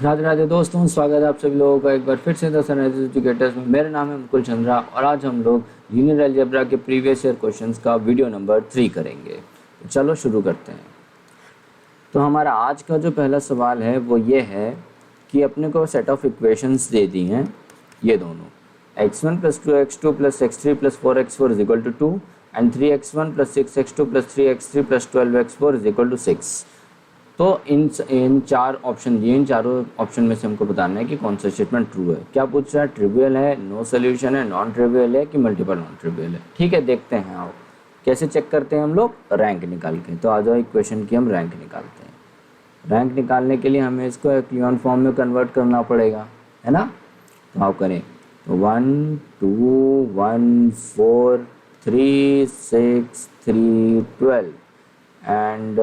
राधे राधे दोस्तों, स्वागत है आप सभी लोगों का एक बार फिर से द सनराइज एजुकेटर्स में। मेरा नाम है मुकुल चंद्रा और आज हम लोग लीनियर अलजेब्रा के प्रीवियस ईयर क्वेश्चंस का वीडियो नंबर 3 करेंगे। तो चलो शुरू करते हैं। तो हमारा आज का जो पहला सवाल है वो ये है कि अपने को सेट ऑफ इक्वेशंस दे दी हैं, ये दोनों x1 + 2x2 + x3 + 4x4 = 2 and 3x1 + 6x2 + 3x3 + 12x4 = 6। तो इन चार ऑप्शन दिए, इन चारों ऑप्शन में से हमको बताना है कि कौन सा स्टेटमेंट ट्रू है। क्या पूछ रहा है? ट्रिवियल है, नो सोल्यूशन है, नॉन ट्रिवियल है कि मल्टीपल नॉन ट्रिवियल है। ठीक है, देखते हैं। आओ कैसे चेक करते हैं हम लोग, रैंक निकाल के। तो आ जाओ इक्वेशन की हम रैंक निकालते हैं। रैंक निकालने के लिए हमें इसको एक्लियन फॉर्म में कन्वर्ट करना पड़ेगा, है ना। तो आओ करें। तो 1 2 1 4 3 6 3 12 एंड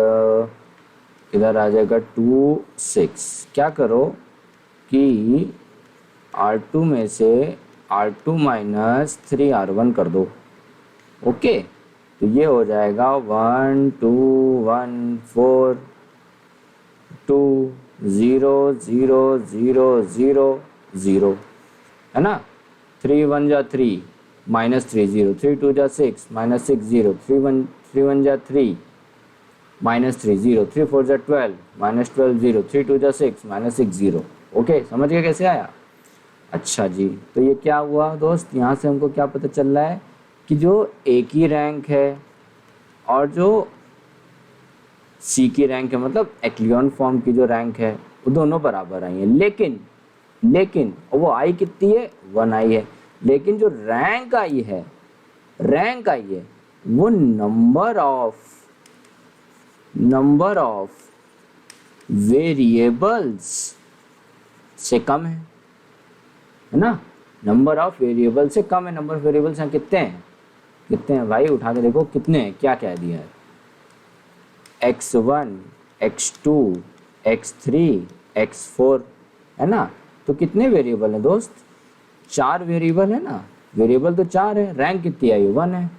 इधर आ जाएगा 2 6। क्या करो कि R2 में से R2 - 3R1 कर दो। ओके, तो ये हो जाएगा 1 2 1 4 2 0 0 0 0 0, है ना। 3 1 जा 3 -3 0, 3 2 जा 6 -6 0, 3 1 जा 3 -3 0, 3 4 जा 12 -12 0, 3 2 जा 6 -6 0। ओके, समझ गए कैसे आया? अच्छा जी, तो ये क्या हुआ दोस्त, यहाँ से हमको क्या पता चल रहा है कि जो ए की रैंक है और जो सी की रैंक है, मतलब एक्लियन फॉर्म की जो रैंक है, वो दोनों बराबर आई है। लेकिन और वो आई कितनी है? 1 आई है। लेकिन जो रैंक आई है वो नंबर ऑफ वेरिएबल्स से कम है ना। नंबर ऑफ वेरिएबल से कम है। नंबर ऑफ वेरिएबल्स यहाँ कितने हैं भाई? उठा के देखो कितने हैं, क्या कह दिया है। x1 x2 x3 x4, है ना। तो कितने वेरिएबल हैं दोस्त? 4 वेरिएबल है ना। वेरिएबल तो 4 है, रैंक कितनी आई? 1 है।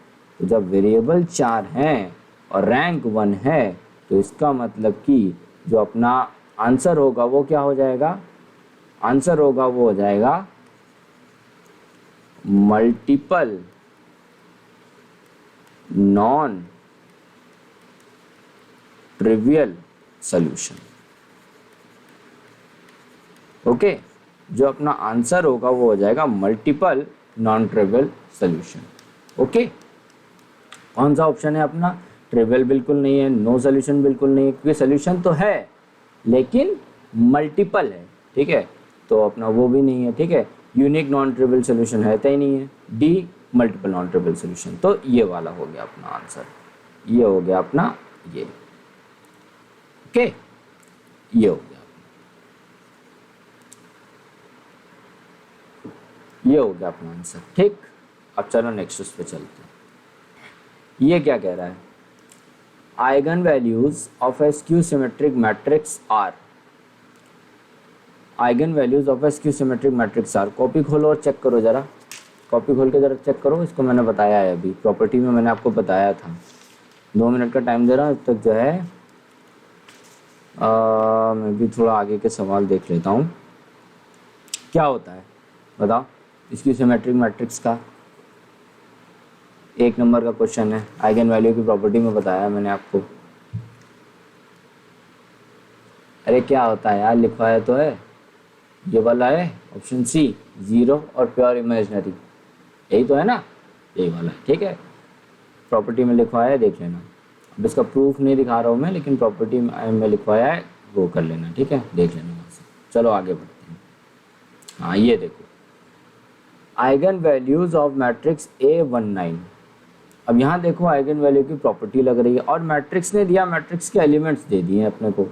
तो जब वेरिएबल 4 हैं और रैंक 1 है तो इसका मतलब कि जो अपना आंसर होगा वो क्या हो जाएगा? आंसर होगा वो हो जाएगा multiple non trivial solution. Okay, जो अपना आंसर होगा वो हो जाएगा multiple non trivial solution. Okay, कौन सा ऑप्शन है अपना? ट्रिवियल बिल्कुल नहीं है, नो सोल्यूशन बिल्कुल नहीं है, क्योंकि सोल्यूशन तो है लेकिन मल्टीपल है। ठीक है, तो अपना वो भी नहीं है। ठीक है, यूनिक नॉन ट्रिवियल सोल्यूशन है तो ही नहीं है। D, multiple non trivial solution. तो ये वाला हो गया अपना आंसर, ये हो गया अपना ये। ओके, ये हो गया, ये हो गया अपना आंसर। ठीक, अब चलो नेक्स्ट उस पे चलते हैं। ये क्या कह रहा है? Eigen values of a skew symmetric matrix are. Eigen values of a skew symmetric matrix are. Copy खोलो और चेक करो जरा, कॉपी खोल के जरा चेक करो। इसको मैंने बताया है अभी, प्रॉपर्टी में मैंने आपको बताया था। 2 मिनट का टाइम दे रहा हूँ, तब तक जो है मैं भी थोड़ा आगे के सवाल देख लेता हूँ। क्या होता है बताओ स्क्यू सिमेट्रिक मैट्रिक्स का? 1 नंबर का क्वेश्चन है, आइगन वैल्यू की प्रॉपर्टी में बताया मैंने आपको। अरे क्या होता है यार, लिखवाया तो है, ये वाला है ऑप्शन सी, 0 और प्योर इमेजिनरी, यही तो है ना, यही वाला है। ठीक है, प्रॉपर्टी में लिखवाया है, देख लेना। अब इसका प्रूफ नहीं दिखा रहा हूँ मैं, लेकिन प्रॉपर्टी में लिखवाया है, वो कर लेना। ठीक है, देख लेना वहाँ से। चलो आगे बढ़ते हैं। हाँ, ये देखो, eigen values of matrix A19। अब यहाँ देखो आइगन वैल्यू की प्रॉपर्टी लग रही है और मैट्रिक्स ने दिया, मैट्रिक्स के एलिमेंट्स दे दिए अपने को।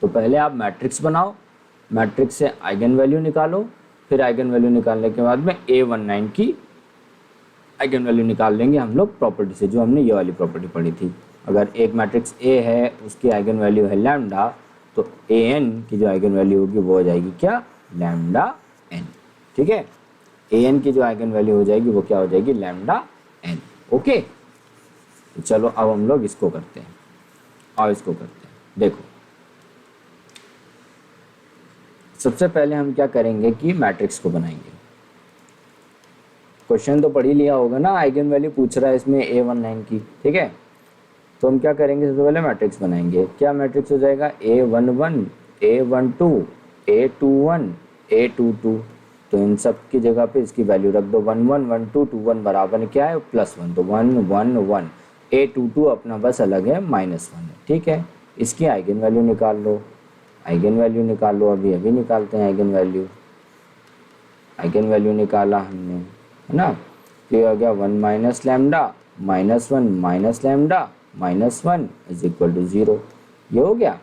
तो पहले आप मैट्रिक्स बनाओ, मैट्रिक्स से आइगन वैल्यू निकालो, फिर आइगन वैल्यू निकालने के बाद में A19 की आइगन वैल्यू निकाल लेंगे हम लोग प्रॉपर्टी से, जो हमने ये वाली प्रॉपर्टी पढ़ी थी। अगर एक मैट्रिक्स A है, उसकी आइगन वैल्यू है लैम्डा, तो AN की जो आइगन वैल्यू होगी वो हो जाएगी क्या? Lambda n। ठीक है, AN की जो आइगन वैल्यू हो जाएगी वो क्या हो जाएगी? Lambda n। ओके, तो चलो अब हम लोग इसको करते हैं और इसको करते हैं। देखो सबसे पहले हम क्या करेंगे कि मैट्रिक्स को बनाएंगे। क्वेश्चन तो पढ़ ही लिया होगा ना, आइगन वैल्यू पूछ रहा है इसमें A19 की, ठीक है। तो हम क्या करेंगे, सबसे पहले मैट्रिक्स बनाएंगे। क्या मैट्रिक्स हो जाएगा, A11, A12, A21, A22। तो इन सब की जगह पे इसकी वैल्यू रख दो, 1 1 1 2 2 1 बराबर क्या है, +1, तो 1 1 1। A22 अपना बस अलग है, -1 है, ठीक है। इसकी आइगन वैल्यू निकाल लो, आइगन वैल्यू निकाल लो, अभी निकालते हैं आइगन वैल्यू। आइगन वैल्यू निकाला हमने, है ना। तो ये हो गया 1 minus lambda -1 minus lambda -1 is equal to 0। ये हो गया।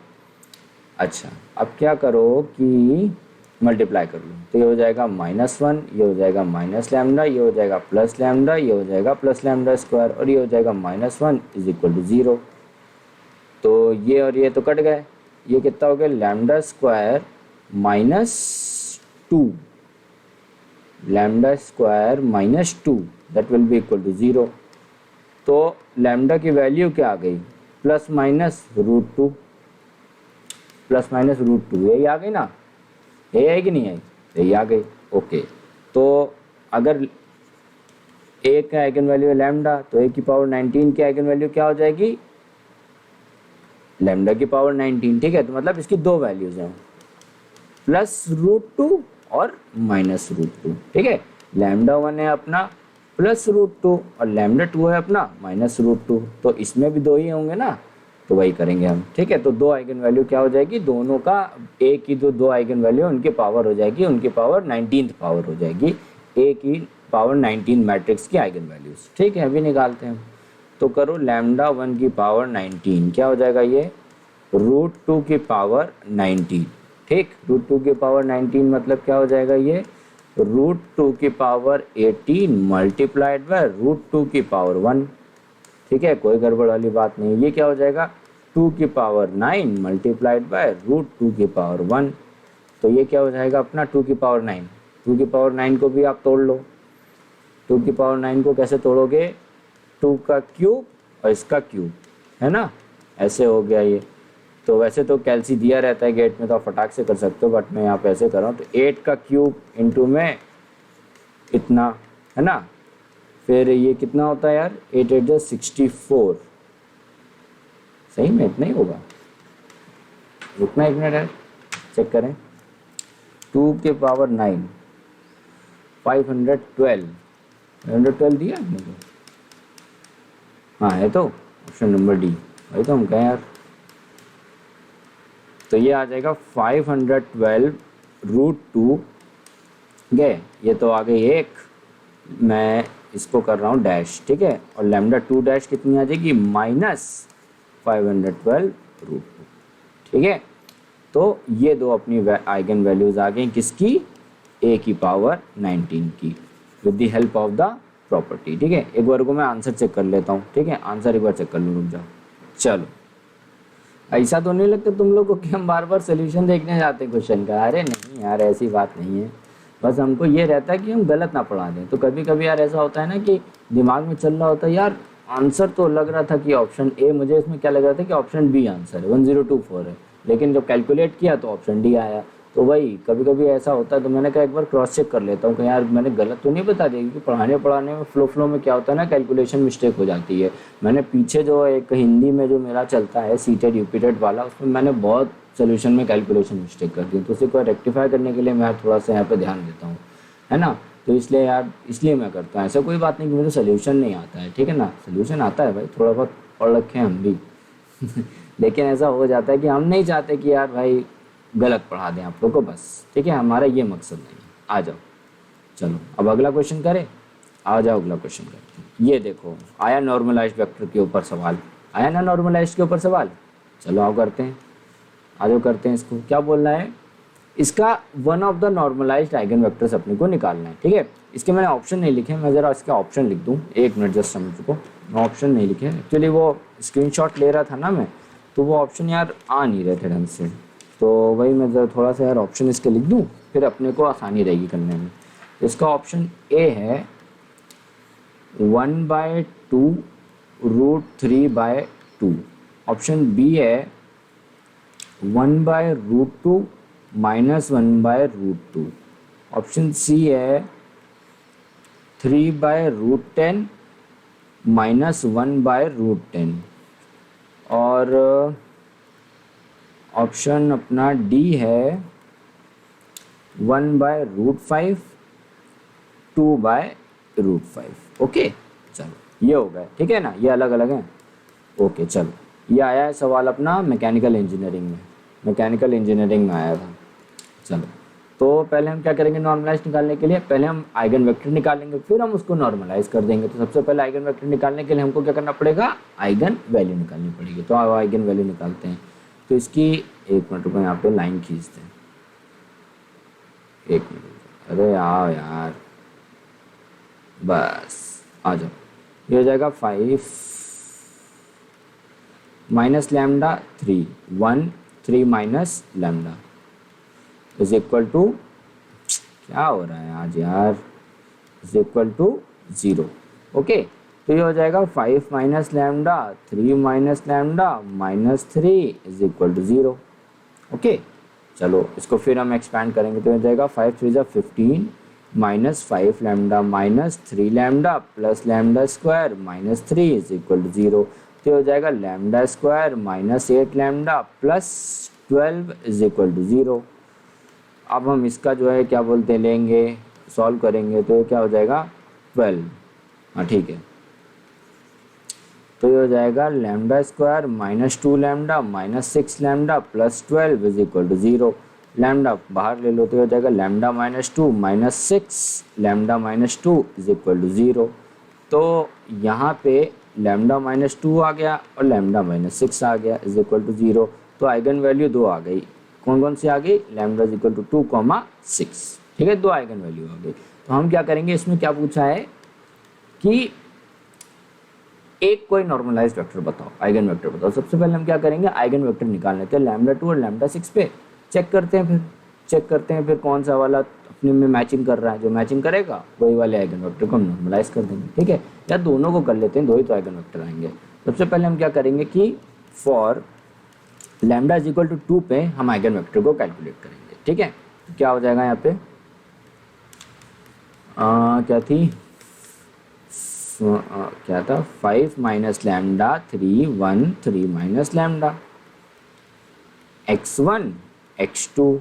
अच्छा, अब क्या करो कि मल्टीप्लाई कर लो, तो ये हो जाएगा -1, ये हो जाएगा माइनस लैम्डा, ये हो जाएगा प्लस लैम्डा, ये हो जाएगा प्लस लैम्डा स्क्वायर, और ये हो जाएगा -1 इज इक्वल टू 0। तो ये और ये तो कट गए, ये कितना हो गया, lambda square -2, lambda square -2 that will be equal to 0। तो लैम्डा की वैल्यू क्या आ गई, ±√2, ±√2, यही आ गई ना, यही है कि नहीं है, यही आ गई। ओके, तो अगर ए का आइगन वैल्यू है लैम्डा, तो ए की पावर 19 की आइगन वैल्यू क्या हो जाएगी, लैम्डा की पावर 19, ठीक है। तो मतलब इसकी दो वैल्यूज हैं, +√2 और -√2, ठीक है। लैम्डा 1 है अपना +√2 और लैम्डा 2 है अपना -√2, तो इसमें भी दो ही होंगे ना, तो वही करेंगे हम, ठीक है। तो दो आइगन वैल्यू क्या हो जाएगी, दोनों का ए की दो आइगन वैल्यू उनकी पावर हो जाएगी, उनकी पावर 19th पावर हो जाएगी, ए की पावर 19 मैट्रिक्स की आइगन वैल्यूज, ठीक है। अभी निकालते हैं हम, तो करो लैम्डा 1 की पावर 19 क्या हो जाएगा, ये √2 की पावर 19, ठीक। √2 की पावर 19 मतलब क्या हो जाएगा, ये √2 की पावर 18 मल्टीप्लाइड बाय √2 की पावर 1, ठीक है। कोई गड़बड़ वाली बात नहीं। ये क्या हो जाएगा, 2 की पावर 9 मल्टीप्लाइड बाय √2 की पावर 1, तो ये क्या हो जाएगा अपना 2 की पावर 9। 2 की पावर 9 को भी आप तोड़ लो, 2 की पावर 9 को कैसे तोड़ोगे, 2 का क्यूब और इसका क्यूब, है ना, ऐसे हो गया ये। तो वैसे तो कैल्सी दिया रहता है गेट में, तो आप फटाक से कर सकते हो, बट मैं यहाँ पे ऐसे कर रहा हूँ। तो 8 का क्यूब इंटू में इतना, है ना, फिर ये कितना होता है यार, 8 8 जा 64, सही में इतना ही होगा, रुकना 1 मिनट है, चेक करें। 2 के पावर 9 512 दिया आपने को, हाँ है, तो ऑप्शन नंबर डी, वही तो हम कहें यार। तो ये आ जाएगा 512√2 गए, ये तो आ गई एक, मैं इसको कर रहा हूँ डैश, ठीक है। और लैम्डा 2 डैश कितनी आ जाएगी, -512√2, ठीक है। तो ये दो अपनी आइगन वैल्यूज आ गई, किसकी, ए की पावर 19 की, with the help of the property, ठीक है। एक बार को मैं आंसर चेक कर लेता हूँ, ठीक है, आंसर एक बार चेक कर लूँ, रुक जाओ। चलो, ऐसा तो नहीं लगता तुम लोग को कि हम बार बार सोल्यूशन देखने जाते हैं क्वेश्चन का, अरे नहीं यार, ऐसी बात नहीं है, बस हमको ये रहता है कि हम गलत ना पढ़ा दें। तो कभी कभी यार ऐसा होता है ना कि दिमाग में चल रहा होता है यार, आंसर तो लग रहा था कि ऑप्शन ए, मुझे इसमें क्या लग रहा था कि ऑप्शन बी आंसर है, 1024 है, लेकिन जब कैलकुलेट किया तो ऑप्शन डी आया। तो वही कभी कभी ऐसा होता है, तो मैंने कहा एक बार क्रॉस चेक कर लेता हूँ कि यार मैंने गलत तो नहीं बता दिया, क्योंकि पढ़ाने में फ्लो में क्या होता है ना, कैलकुलेशन मिस्टेक हो जाती है। मैंने पीछे जो एक हिंदी में जो मेरा चलता है सीटेड यूपीटेड वाला, उसमें मैंने बहुत सोल्यूशन में कैलकुलेशन मिस्टेक कर दी, तो उसे को रेक्टिफाई करने के लिए मैं थोड़ा सा यहाँ पे ध्यान देता हूँ, है ना। तो इसलिए यार, इसलिए मैं करता हूँ, ऐसा कोई बात नहीं कि मुझे सोल्यूशन नहीं आता है, ठीक है ना, सोल्यूशन आता है भाई, थोड़ा बहुत पढ़ रखे हैं हम भी लेकिन ऐसा हो जाता है कि हम नहीं चाहते कि यार भाई गलत पढ़ा दें आप लोग को, बस, ठीक है, हमारा ये मकसद नहीं है। आ जाओ, चलो अब अगला क्वेश्चन करें, आ जाओ अगला क्वेश्चन करते हैं। ये देखो आया नॉर्मलाइज्ड वेक्टर के ऊपर सवाल, आया ना नॉर्मलाइज्ड के ऊपर सवाल, चलो आओ करते हैं, आ जाओ करते हैं। इसको क्या बोलना है, इसका one of the normalised eigen vectors अपने को निकालना है, ठीक है। इसके मैंने ऑप्शन नहीं लिखे, मैं ज़रा इसका ऑप्शन लिख दूँ, एक मिनट जस्ट समझ को, मैं ऑप्शन नहीं लिखे, एक्चुअली वो स्क्रीनशॉट ले रहा था ना मैं, तो वो ऑप्शन यार आ नहीं रहे थे ढंग से, तो वही मैं ज़रा थोड़ा सा यार ऑप्शन इसके लिख दूँ, फिर अपने को आसानी रहेगी करने में। तो इसका ऑप्शन ए है 1/2√3/2, ऑप्शन बी है 1/√2 -1/√2। ऑप्शन सी है 3/√10 -1/√10। और ऑप्शन अपना डी है 1/√5 2/√5। ओके चलो ये हो गया, ठीक है ना, ये अलग अलग हैं। ओके चलो ये आया है सवाल अपना मैकेनिकल इंजीनियरिंग में, मैकेनिकल इंजीनियरिंग में आया था। चलो तो पहले हम क्या करेंगे नॉर्मलाइज निकालने के लिए, पहले हम आइगन वेक्टर निकालेंगे फिर हम उसको नॉर्मलाइज कर देंगे। तो सबसे पहले आइगन वेक्टर निकालने के लिए हमको क्या करना पड़ेगा, आइगन वैल्यू निकालनी पड़ेगी। तो आइगन वैल्यू निकालते हैं। तो इसकी एक मिनट को यहाँ पे लाइन खींचते हैं, एक मिनट, अरे आओ यार, बस आ जाओ। ये हो जाएगा 5 minus lambda 3 1 3 minus lambda is equal to, क्या हो रहा है आज यार, इज इक्वल टू 0। ओके तो ये हो जाएगा 5 minus lambda 3 minus lambda -3 is equal to 0। Okay चलो इसको फिर हम एक्सपैंड करेंगे। तो हो जाएगा 5 3 15 -5 lambda -3 lambda plus lambda square -3 is equal to 0। तो हो जाएगा lambda square -8 lambda plus 12 is equal to 0। अब हम इसका जो है क्या बोलते हैं लेंगे, सॉल्व करेंगे। तो ये क्या हो जाएगा 12, हाँ ठीक है। तो ये हो जाएगा lambda square -2 lambda -6 lambda plus 12 is equal to 0। Lambda बाहर ले लो तो हो जाएगा lambda -2 -6 lambda -2 is equal to 0। तो यहाँ पे लैम्डा -2 आ गया और लैम्डा -6 आ गया इज इक्वल टू 0। तो आइगन वैल्यू 2 आ गई। कौन कौन सी आ गई, लैम्डा इज इक्वल टू 2,6, ठीक है, 2 आइगन वैल्यू आ गई। तो हम क्या करेंगे, इसमें क्या पूछा है कि एक कोई नॉर्मलाइज्ड वेक्टर बताओ, आइगन वेक्टर बताओ। सबसे पहले हम क्या करेंगे, आइगन वेक्टर निकाल लेते हैं लैम्डा 2 और लैम्डा 6 पे, चेक करते हैं, फिर कौन सा वाला अपने में मैचिंग कर रहा है। जो मैचिंग करेगा वही वाले आइगन वेक्टर को हम नॉर्मलाइज कर देंगे, ठीक है। या दोनों को कर लेते हैं, दो ही तो आइगन वेक्टर आएंगे। सबसे पहले हम क्या करेंगे कि for lambda is equal to 2 पे हम आइगन वेक्टर को कैलकुलेट करेंगे, ठीक है। तो क्या हो जाएगा यहाँ पे क्या थी क्या था 5 minus lambda 3 1 3 minus lambda x1 x2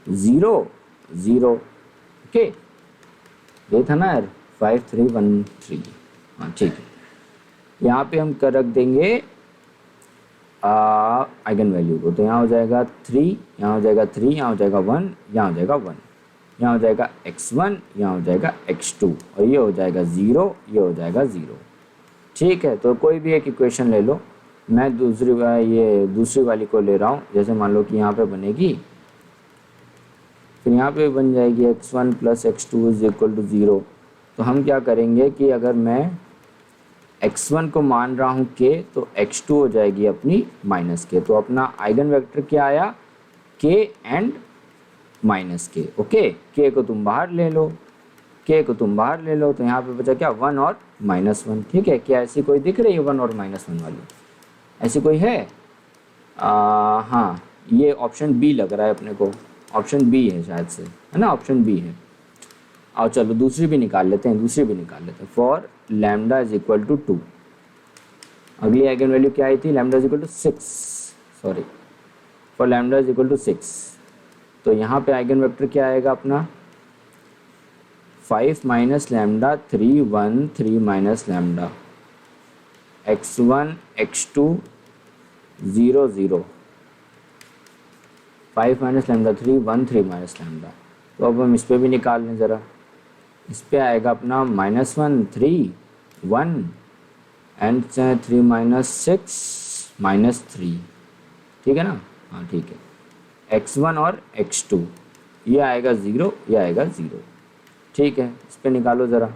0 0। Okay ये था ना यार 5 3 1 3, हाँ ठीक है। यहाँ पे हम कर रख देंगे आइगन वैल्यू को। तो यहाँ हो जाएगा 3, यहाँ हो जाएगा 3, यहाँ हो जाएगा 1, यहाँ हो जाएगा 1, यहाँ हो जाएगा x1, यहाँ हो जाएगा x2 और ये हो जाएगा 0, ये हो जाएगा 0, ठीक है। तो कोई भी एक इक्वेशन ले लो, मैं दूसरी वाली को ले रहा हूँ। जैसे मान लो कि यहाँ पे बनेगी, फिर यहाँ पे बन जाएगी x1 plus x2 is equal to 0। तो हम क्या करेंगे कि अगर मैं x1 को मान रहा हूँ k, तो x2 हो जाएगी अपनी माइनस k। तो अपना आइगन वेक्टर क्या आया, k and minus k। Okay k को तुम बाहर ले लो, तो यहाँ पे बचा क्या 1 और -1, ठीक है। क्या ऐसी कोई दिख रही है 1 और -1 वाली, ऐसी कोई है? हाँ ये ऑप्शन बी लग रहा है अपने को, ऑप्शन बी है शायद से, है ना, ऑप्शन बी है। और चलो दूसरी भी निकाल लेते हैं, for lambda is equal to 2। अगली आइगन वैल्यू क्या आई थी, lambda is equal to 6, sorry, for lambda is equal to 6। तो यहाँ पे आइगन वेक्टर क्या आएगा अपना 5 minus lambda 3 1 3 minus lambda x1 x2 0 0। 5 minus lambda 3 1 3 minus lambda. तो अब हम इस पर भी निकाल लें ज़रा। इस पर आएगा अपना -1 3 1 एंड 3 माइनस 6 -3, ठीक है ना, हाँ ठीक है। x1 और x2 ये आएगा 0, ये आएगा 0, ठीक है। इस पे निकालो ज़रा,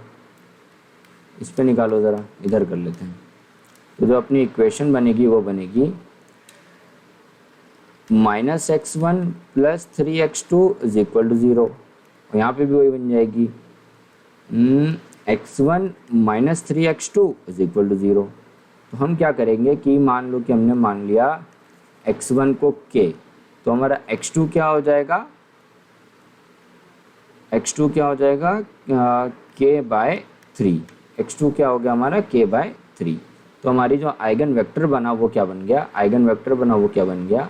इधर कर लेते हैं। तो जो अपनी इक्वेशन बनेगी वो बनेगी -x1 plus 3x2 is equal to 0। और यहाँ पे भी वही बन जाएगी x1 minus 3x2 is equal to 0। तो हम क्या करेंगे कि मान लो कि हमने मान लिया x1 को k, तो हमारा x2 क्या हो जाएगा, x2 क्या हो जाएगा k/3। x2 क्या हो गया हमारा k/3। तो हमारी जो आइगन वेक्टर बना वो क्या बन गया, आइगन वेक्टर बना वो क्या बन गया,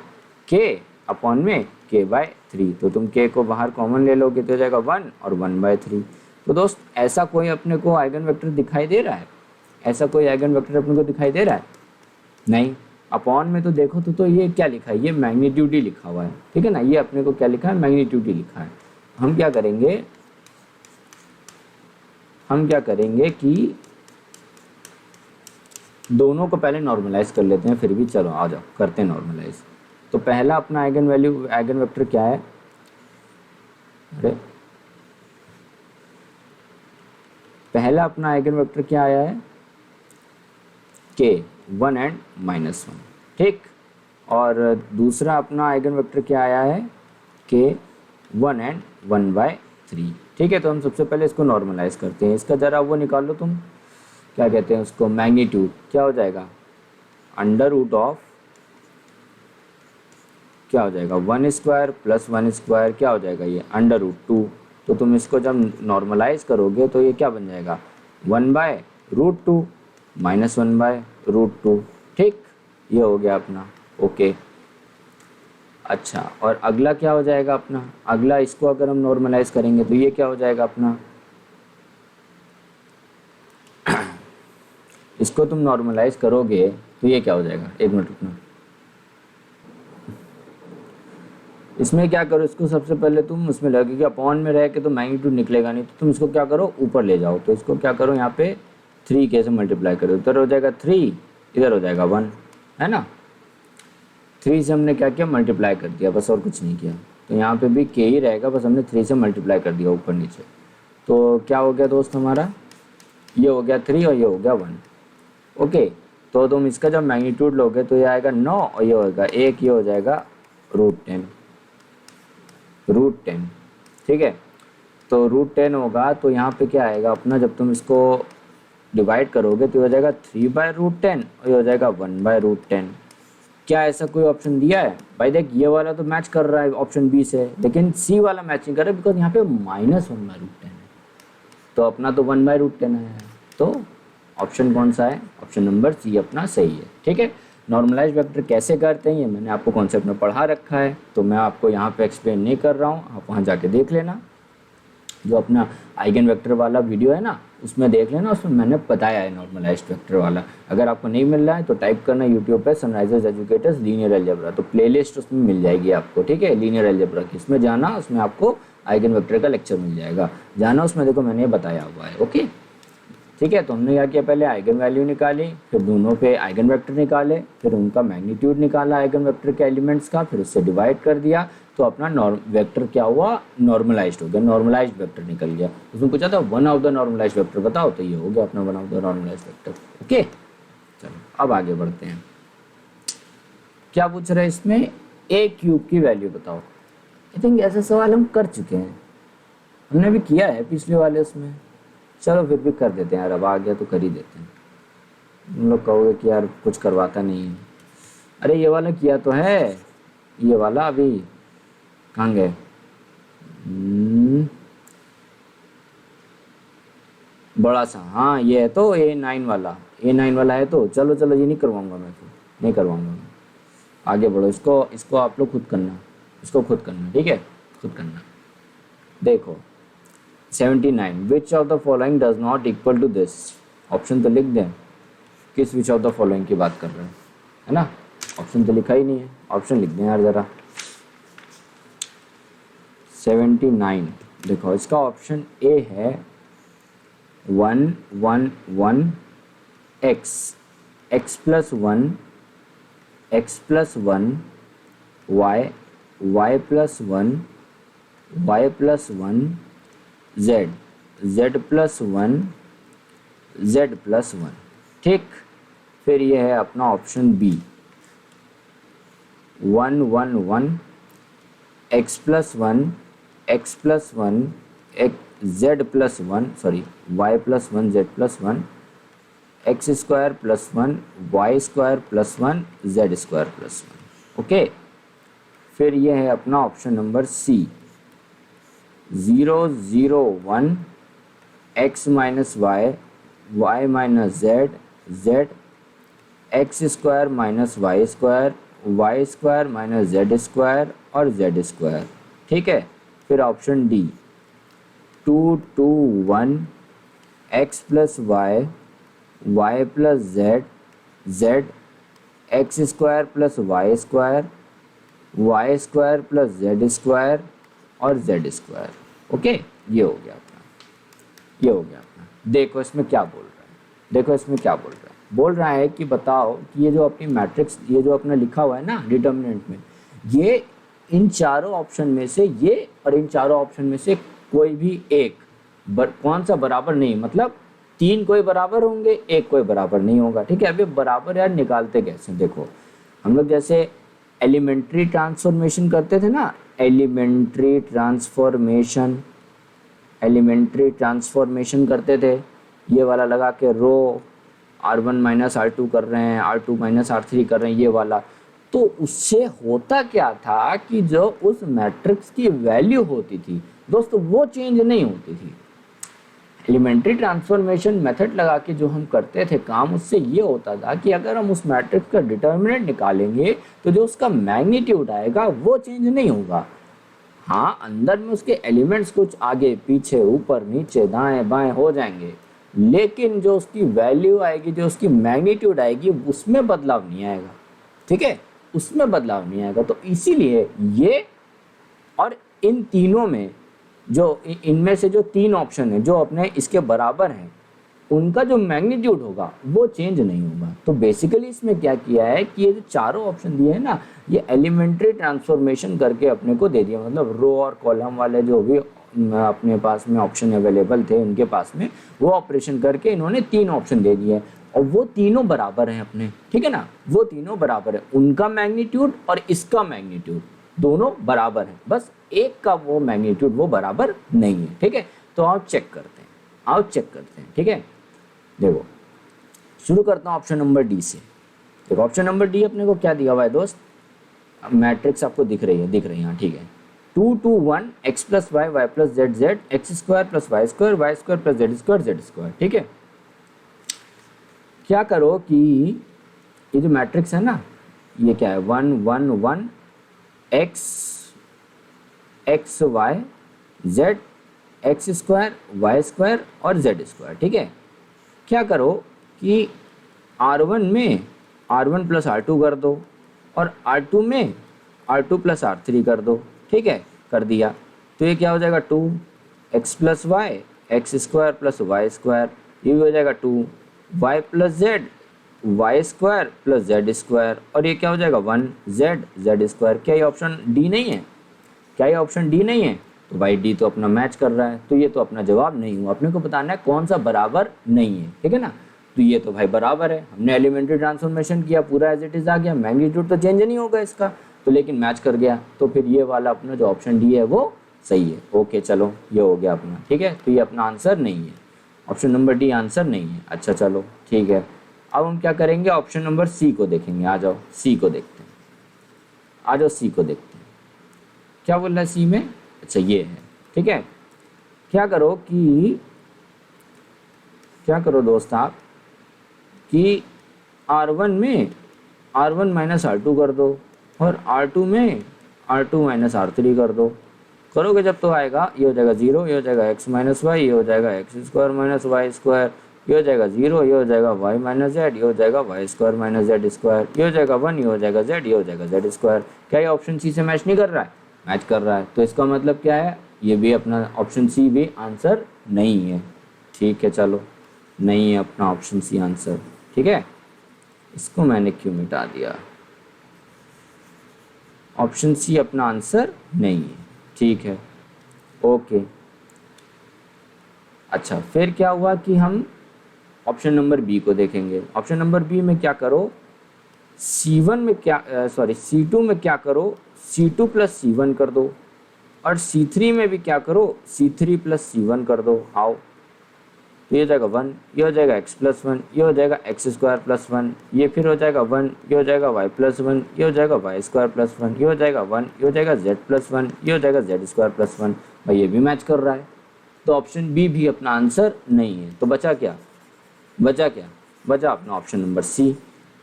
k अपॉन में k/3। तो तुम k को बाहर कॉमन ले लोगे तो हो जाएगा 1 और 1/3। तो दोस्त ऐसा कोई अपने को आइगन वेक्टर दिखाई दे रहा है, ऐसा कोई आइगन वेक्टर अपने को दिखाई दे रहा है? नहीं। अपॉन में तो देखो तो ये क्या लिखा है, ये मैग्नीट्यूड ही लिखा हुआ है, ठीक है ना, ये अपने को क्या लिखा है, मैग्नीट्यूड ही लिखा है। हम क्या करेंगे, हम क्या करेंगे कि दोनों को पहले नॉर्मलाइज कर लेते हैं, फिर भी चलो आ जाओ करते हैं नॉर्मलाइज। तो पहला अपना आइगन वैल्यू, आइगन वेक्टर क्या है, अरे पहला अपना आइगन वेक्टर क्या आया है, k 1 एंड -1, ठीक। और दूसरा अपना आइगन वेक्टर क्या आया है, k 1 एंड 1/3, ठीक है। तो हम सबसे पहले इसको नॉर्मलाइज करते हैं। इसका ज़रा वो निकाल लो तुम, क्या कहते हैं उसको, मैग्नीट्यूड। क्या हो जाएगा, अंडर रूट ऑफ क्या हो जाएगा 1² + 1² क्या हो जाएगा, ये √2। तो तुम इसको जब नॉर्मलाइज करोगे तो ये क्या बन जाएगा, 1/√2 -1/√2, ठीक। ये हो गया अपना, ओके। अच्छा, और अगला क्या हो जाएगा अपना, अगला इसको अगर हम नॉर्मलाइज करेंगे तो ये क्या हो जाएगा अपना, इसको तुम नॉर्मलाइज करोगे तो ये क्या हो जाएगा, एक मिनट रुकना। इसमें क्या करो, इसको सबसे पहले तुम उसमें लगे कि अपॉन में रह के तो मैग्नीट्यूड निकलेगा नहीं, तो तुम इसको क्या करो, ऊपर ले जाओ। तो इसको क्या करो, यहाँ पे 3k से मल्टीप्लाई करो, इधर हो जाएगा 3, इधर हो जाएगा 1, है ना। 3 से हमने क्या किया, मल्टीप्लाई कर दिया, बस और कुछ नहीं किया। तो यहाँ पे भी k ही रहेगा, बस हमने 3 से मल्टीप्लाई कर दिया ऊपर नीचे। तो क्या हो गया दोस्त हमारा, ये हो गया 3 और ये हो गया 1, ओके। तो तुम इसका जब मैग्नीट्यूड लोगे तो ये आएगा 9 और ये होगा 1, ये हो जाएगा √10, √10, ठीक है। तो √10 होगा, तो यहाँ पे क्या आएगा अपना, जब तुम इसको डिवाइड करोगे तो हो जाएगा 3/√10 और ये हो जाएगा 1/√10। क्या ऐसा कोई ऑप्शन दिया है भाई, देख ये वाला तो मैच कर रहा है ऑप्शन बी से, लेकिन सी वाला मैच नहीं कर रहा है, बिकॉज यहाँ पे -1/√10 है, तो अपना तो 1/√10 है। तो ऑप्शन कौन सा है, ऑप्शन नंबर सी अपना सही है, ठीक है। नॉर्मलाइज वेक्टर कैसे करते हैं ये मैंने आपको कॉन्सेप्ट में पढ़ा रखा है, तो मैं आपको यहाँ पे एक्सप्लेन नहीं कर रहा हूँ, आप वहाँ जाके देख लेना। जो अपना आइगन वेक्टर वाला वीडियो है ना, उसमें देख लेना, उसमें मैंने बताया है नॉर्मलाइज्ड वेक्टर वाला। अगर आपको नहीं मिल रहा है तो टाइप करना यूट्यूब पे सनराइजर्स एजुकेटर्स लीनियर अलजेब्रा, तो प्लेलिस्ट उसमें मिल जाएगी आपको, ठीक है, लीनियर अलजेब्रा की। इसमें जाना, उसमें आपको आइगन वेक्टर का लेक्चर मिल जाएगा, जाना उसमें, देखो मैंने बताया हुआ है, ओके, ठीक है। तो हमने क्या किया, पहले आइगन वैल्यू निकाली, फिर दोनों पे आइगन वेक्टर निकाले, फिर उनका मैग्नीट्यूड निकाला आइगन वेक्टर के एलिमेंट्स का, फिर उससे डिवाइड कर दिया, तो अपना वेक्टर क्या हुआ, नॉर्मलाइज्ड हो गया, नॉर्मलाइज्ड वेक्टर निकल गया। उसमें पूछा था one of the normalised vector बताओ, तो ये हो गया अपना one of the normalised vector, okay. चलो अब आगे बढ़ते हैं, क्या पूछ रहे हैं इसमें, a³ की वैल्यू बताओ। आई थिंक ऐसा सवाल हम कर चुके हैं, हमने भी किया है पिछले वाले उसमें, चलो फिर भी कर देते हैं यार, अब आ गया तो कर ही देते हैं। तुम लोग कहोगे कि यार कुछ करवाता नहीं है, अरे ये वाला किया तो है, ये वाला अभी कहाँ गए, बड़ा सा, हाँ ये है तो A9 वाला, A9 वाला है, तो चलो चलो ये नहीं करवाऊंगा मैं, तो नहीं करवाऊंगा मैं, आगे बढ़ो। इसको आप लोग खुद करना, इसको खुद करना, ठीक है, खुद करना। देखो 79, which of the following does not equal to this, option तो लिख दें, किस विच ऑफ द फॉलोइंग की बात कर रहे हैं, है ना, ऑप्शन तो लिखा ही नहीं है, ऑप्शन लिख दें यार ज़रा। 79, देखो इसका ऑप्शन ए है 1 1 1 x, x + 1 x + 1 y, y + 1 y + 1 z, z + 1 z + 1, ठीक। फिर ये है अपना option B 1 1 1 x + 1 x + 1 z + 1, sorry y + 1 z + 1 x² + 1 y² + 1 z² + 1, okay. फिर ये है अपना option number C, 0 0 1 x minus Y, Y minus Z, Z X square minus Y square, Y square minus Z square और Z square. ठीक है, फिर option D, 2 2 1 X plus Y, Y plus Z, Z X square plus Y square, Y square plus Z square और Z square. Okay, ये हो गया अपना, ये हो गया अपना। देखो इसमें क्या बोल रहा है, देखो इसमें क्या बोल रहा है, बोल रहा है कि बताओ कि ये जो अपनी मैट्रिक्स, ये जो अपना लिखा हुआ है ना डिटर्मिनेंट में, ये इन चारों ऑप्शन में से, ये और इन चारों ऑप्शन में से कोई भी एक कौन सा बराबर नहीं, मतलब 3 कोई बराबर होंगे, 1 कोई बराबर नहीं होगा। ठीक है, अभी बराबर यार निकालते कैसे, देखो हम लोग जैसे एलिमेंट्री ट्रांसफॉर्मेशन करते थे ना, एलिमेंट्री ट्रांसफॉर्मेशन करते थे, ये वाला लगा के रो R1 माइनस R2 कर रहे हैं, R2 माइनस R3 कर रहे हैं, ये वाला। तो उससे होता क्या था कि जो उस मैट्रिक्स की वैल्यू होती थी दोस्तों, वो चेंज नहीं होती थी। एलिमेंट्री ट्रांसफॉर्मेशन मेथड लगा के जो हम करते थे काम, उससे ये होता था कि अगर हम उस मैट्रिक्स का डिटर्मिनेंट निकालेंगे तो जो उसका मैग्नीट्यूड आएगा वो चेंज नहीं होगा। हाँ, अंदर में उसके एलिमेंट्स कुछ आगे पीछे ऊपर नीचे दाएं बाएं हो जाएंगे, लेकिन जो उसकी वैल्यू आएगी, जो उसकी मैग्नीट्यूड आएगी, उसमें बदलाव नहीं आएगा। ठीक है, उसमें बदलाव नहीं आएगा। तो इसीलिए ये और इन तीनों में जो इनमें से जो 3 ऑप्शन है जो अपने इसके बराबर हैं, उनका जो मैग्नीट्यूड होगा वो चेंज नहीं होगा। तो बेसिकली इसमें क्या किया है कि ये जो चारों ऑप्शन दिए हैं ना, ये एलिमेंट्री ट्रांसफॉर्मेशन करके अपने को दे दिया, मतलब रो और कॉलम वाले जो भी अपने पास में ऑप्शन अवेलेबल थे उनके पास में, वो ऑपरेशन करके इन्होंने 3 ऑप्शन दे दिए और वो तीनों बराबर हैं अपने। ठीक है ना, वो तीनों बराबर है, उनका मैग्नीट्यूड और इसका मैग्नीट्यूड दोनों बराबर हैं, बस एक का वो मैग्नीट्यूड वो बराबर नहीं है। ठीक है, तो आओ चेक करते हैं, आओ चेक करते हैं। ठीक है, देखो शुरू करता हूँ ऑप्शन नंबर डी से। देखो ऑप्शन नंबर डी अपने को क्या दिया हुआ है दोस्त, मैट्रिक्स आपको दिख रही है, दिख रही है, हाँ ठीक है। 2 2 1 X plus Y, Y plus Z, Z X square plus Y square, Y square plus Z square, Z square. ठीक है, क्या करो कि ये जो मैट्रिक्स है ना, ये क्या है, 1 1 1 X X Y, Z X square, Y square और जेड स्क्वायर। ठीक है, क्या करो कि R1 में R1 प्लस R2 कर दो और R2 में R2 प्लस R3 कर दो। ठीक है, कर दिया तो ये क्या हो जाएगा, 2 X plus Y, X square plus Y square, ये भी हो जाएगा 2 Y plus Z, Y square plus Z square, और ये क्या हो जाएगा 1 जेड, जेड स्क्वायर। क्या ये ऑप्शन डी नहीं है, क्या ये ऑप्शन डी नहीं है? तो भाई डी तो अपना मैच कर रहा है, तो ये तो अपना जवाब नहीं हुआ। अपने को बताना है कौन सा बराबर नहीं है। ठीक है ना, तो ये तो भाई बराबर है, हमने एलिमेंट्री ट्रांसफॉर्मेशन किया, पूरा एज इट इज आ गया, मैग्नीट्यूड तो चेंज नहीं होगा इसका, तो लेकिन मैच कर गया, तो फिर ये वाला अपना जो ऑप्शन डी है वो सही है। ओके चलो, ये हो गया अपना। ठीक है, तो ये अपना आंसर नहीं है, ऑप्शन नंबर डी आंसर नहीं है। अच्छा चलो ठीक है, अब हम क्या करेंगे, ऑप्शन नंबर सी को देखेंगे। आ जाओ सी को देखते हैं, आ जाओ सी को देखते हैं, क्या बोल रहा है सी में। अच्छा ये है, ठीक है। क्या करो कि, क्या करो दोस्त आप कि R1 में R1 माइनस R2 कर दो और R2 में R2 माइनस R3 कर दो। करोगे जब तो आएगा, ये हो जाएगा 0, ये हो जाएगा x माइनस वाई, ये हो जाएगा X square minus Y square, ये हो जाएगा 0, ये हो जाएगा y माइनस जेड, ये हो जाएगा Y square minus Z square, ये हो जाएगा 1, ये हो जाएगा z, ये हो जाएगा जेड स्क्वायर। क्या ये ऑप्शन सी से मैच नहीं कर रहा है? मैच कर रहा है, तो इसका मतलब क्या है, ये भी अपना ऑप्शन सी भी आंसर नहीं है। ठीक है चलो, नहीं है अपना ऑप्शन सी आंसर। ठीक है, इसको मैंने क्यों मिटा दिया, ऑप्शन सी अपना आंसर नहीं है। ठीक है, ओके। अच्छा फिर क्या हुआ कि हम ऑप्शन नंबर बी को देखेंगे। ऑप्शन नंबर बी में क्या करो, C1 में क्या C2 में क्या करो, C2 प्लस C1 कर दो, और C3 में भी क्या करो, C3 प्लस C1 कर दो। आओ तो ये हो जाएगा 1, ये हो जाएगा x प्लस 1, ये हो जाएगा x स्क्वायर प्लस 1, ये फिर हो जाएगा 1, ये हो जाएगा y प्लस 1, ये हो जाएगा y स्क्वायर प्लस 1, ये हो जाएगा 1, ये हो जाएगा z प्लस 1, ये हो जाएगा z स्क्वायर प्लस 1। भाई ये भी मैच कर रहा है, तो ऑप्शन बी भी अपना आंसर नहीं है। तो बचा क्या, बचा अपना ऑप्शन नंबर सी।